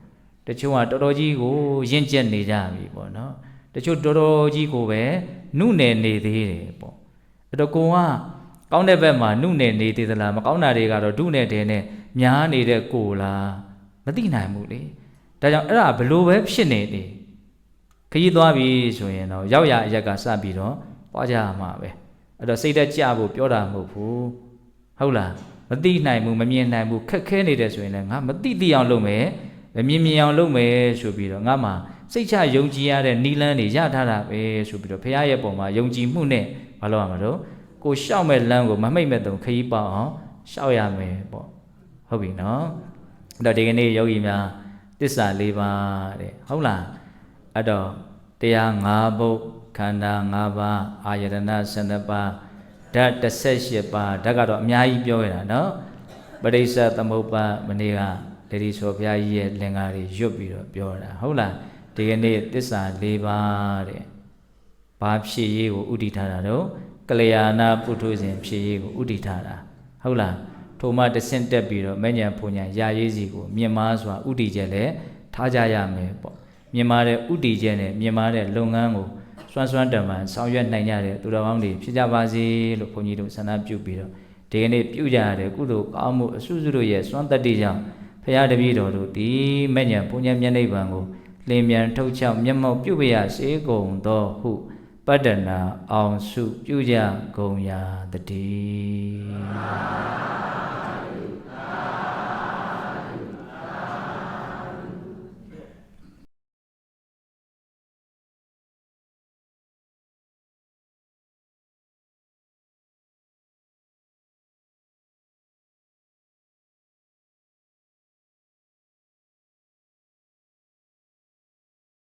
တချို့ကတော်တော်ကြီးကိုရင့်ကျက်နေကြပြီပေါ့နော်တချို့တော်တော်ကြီးကိုပဲနုနယ်နေသေးတယ်ပေါ့အဲ့တော့ကိုကကောင်းတဲ့ဘက်မှာနုနယ်နေသေးသလားမကောင်းတာတွေကတော့ဒုနယ်တဲ့နဲ့များနေတဲ့ကိုလားမသိနိုင်ဘူးလေဒါကြောင့်အဲ့ဒါဘလို့ပဲဖြစ်နေတယ်ခကြီးသွားပြီဆိုရင်တော့ရောက်ရအရက်ကစပြီးတော့ပွားကြရမှာပဲအဲ့တော့စိတ်သက်ကြဖို့ပြောတာမဟုတ်ဘူးဟုတ်လားမသိနိုင်ဘူးမမြင်နိုင်ဘူးခက်ခဲနေတယ်ဆိုရင်လည်းငါမသိအောင်လုပ်မယ်မမြင်အောင်လုပ်မယ်ဆိုပြီးတော့ငါမှစိတ်ချယုံကြည်ရတဲ့နိလန်းတွေရထားတာပဲဆိုပြီးတော့ဘုရားရဲ့ပုံမှာယုံကြည်မှုနဲ့မလုပ်ရမှာတော့ကိုရှောက်မဲ့လမ်းကိုမမိတ်မဲ့တုံခရီးပေါအောင်ရှောက်ရမယ်ပေါ့ဟုတ်ပြီနော်အဲ့တော့ဒီကနေ့ယောဂီများသစ္စာ၄ပါးတဲ့ဟုတ်လားအဲ့တော့တရား၅ပုဒ်ခန္ဓာ၅ပါးအာယတနာ12ပါးဓာတ်18ပါးဓာတ်ကတော့အများကြီးပြောရတာနော်ပရိစ္ဆေသမုပ္ပါမနေ့ကလေဒီဆိုဘုရားကြီးရဲ့လင်္ကာတွေရွတ်ပြီးတော့ပြောတာဟုတ်လားဒီကနေ့သစ္စာ၄ပါးတဲ့ဘာဖြစ်ရေးကိုဥတည်ထားတာတော့ကလျာဏပုထုဇဉ်ဖြစ်ရေးကိုဥတည်ထားတာဟုတ်လားထိုမှတဆင့်တက်ပြီးတော့မဉ္ဇဉ်ဘုံညာရာရေးစီကိုမြင်မာစွာဥတည်ချက်လဲထားကြရမယ်ပေါ့မြင်မာတဲ့ဥတည်ချက်နဲ့မြင်မာတဲ့လုပ်ငန်းကိုစွမ်းစွမ်းတမန်ဆောင်ရွက်နိုင်ကြတဲ့သူတော်ကောင်းတွေဖြစ်ကြပါစေလို့ဘုန်းကြီးတို့ဆန္ဒပြုပြီးတော့ဒီကနေ့ပြုကြရတဲ့ကုသိုလ်ကောင်းမှုအစုစုတို့ရဲ့စွမ်းတတ္တိကြောင့်ဘုရားတပည့်တော်တို့ဒီမဉ္ဇဉ်ဘုံညာမျက်နှိပ်ပံကိုလင်းမြန်ထုတ်ချောက်မျက်မှောက်ပြုပရစေကုန်သောဟုပတ္တနာအောင်စုပြုကြကုန်ရာတည်း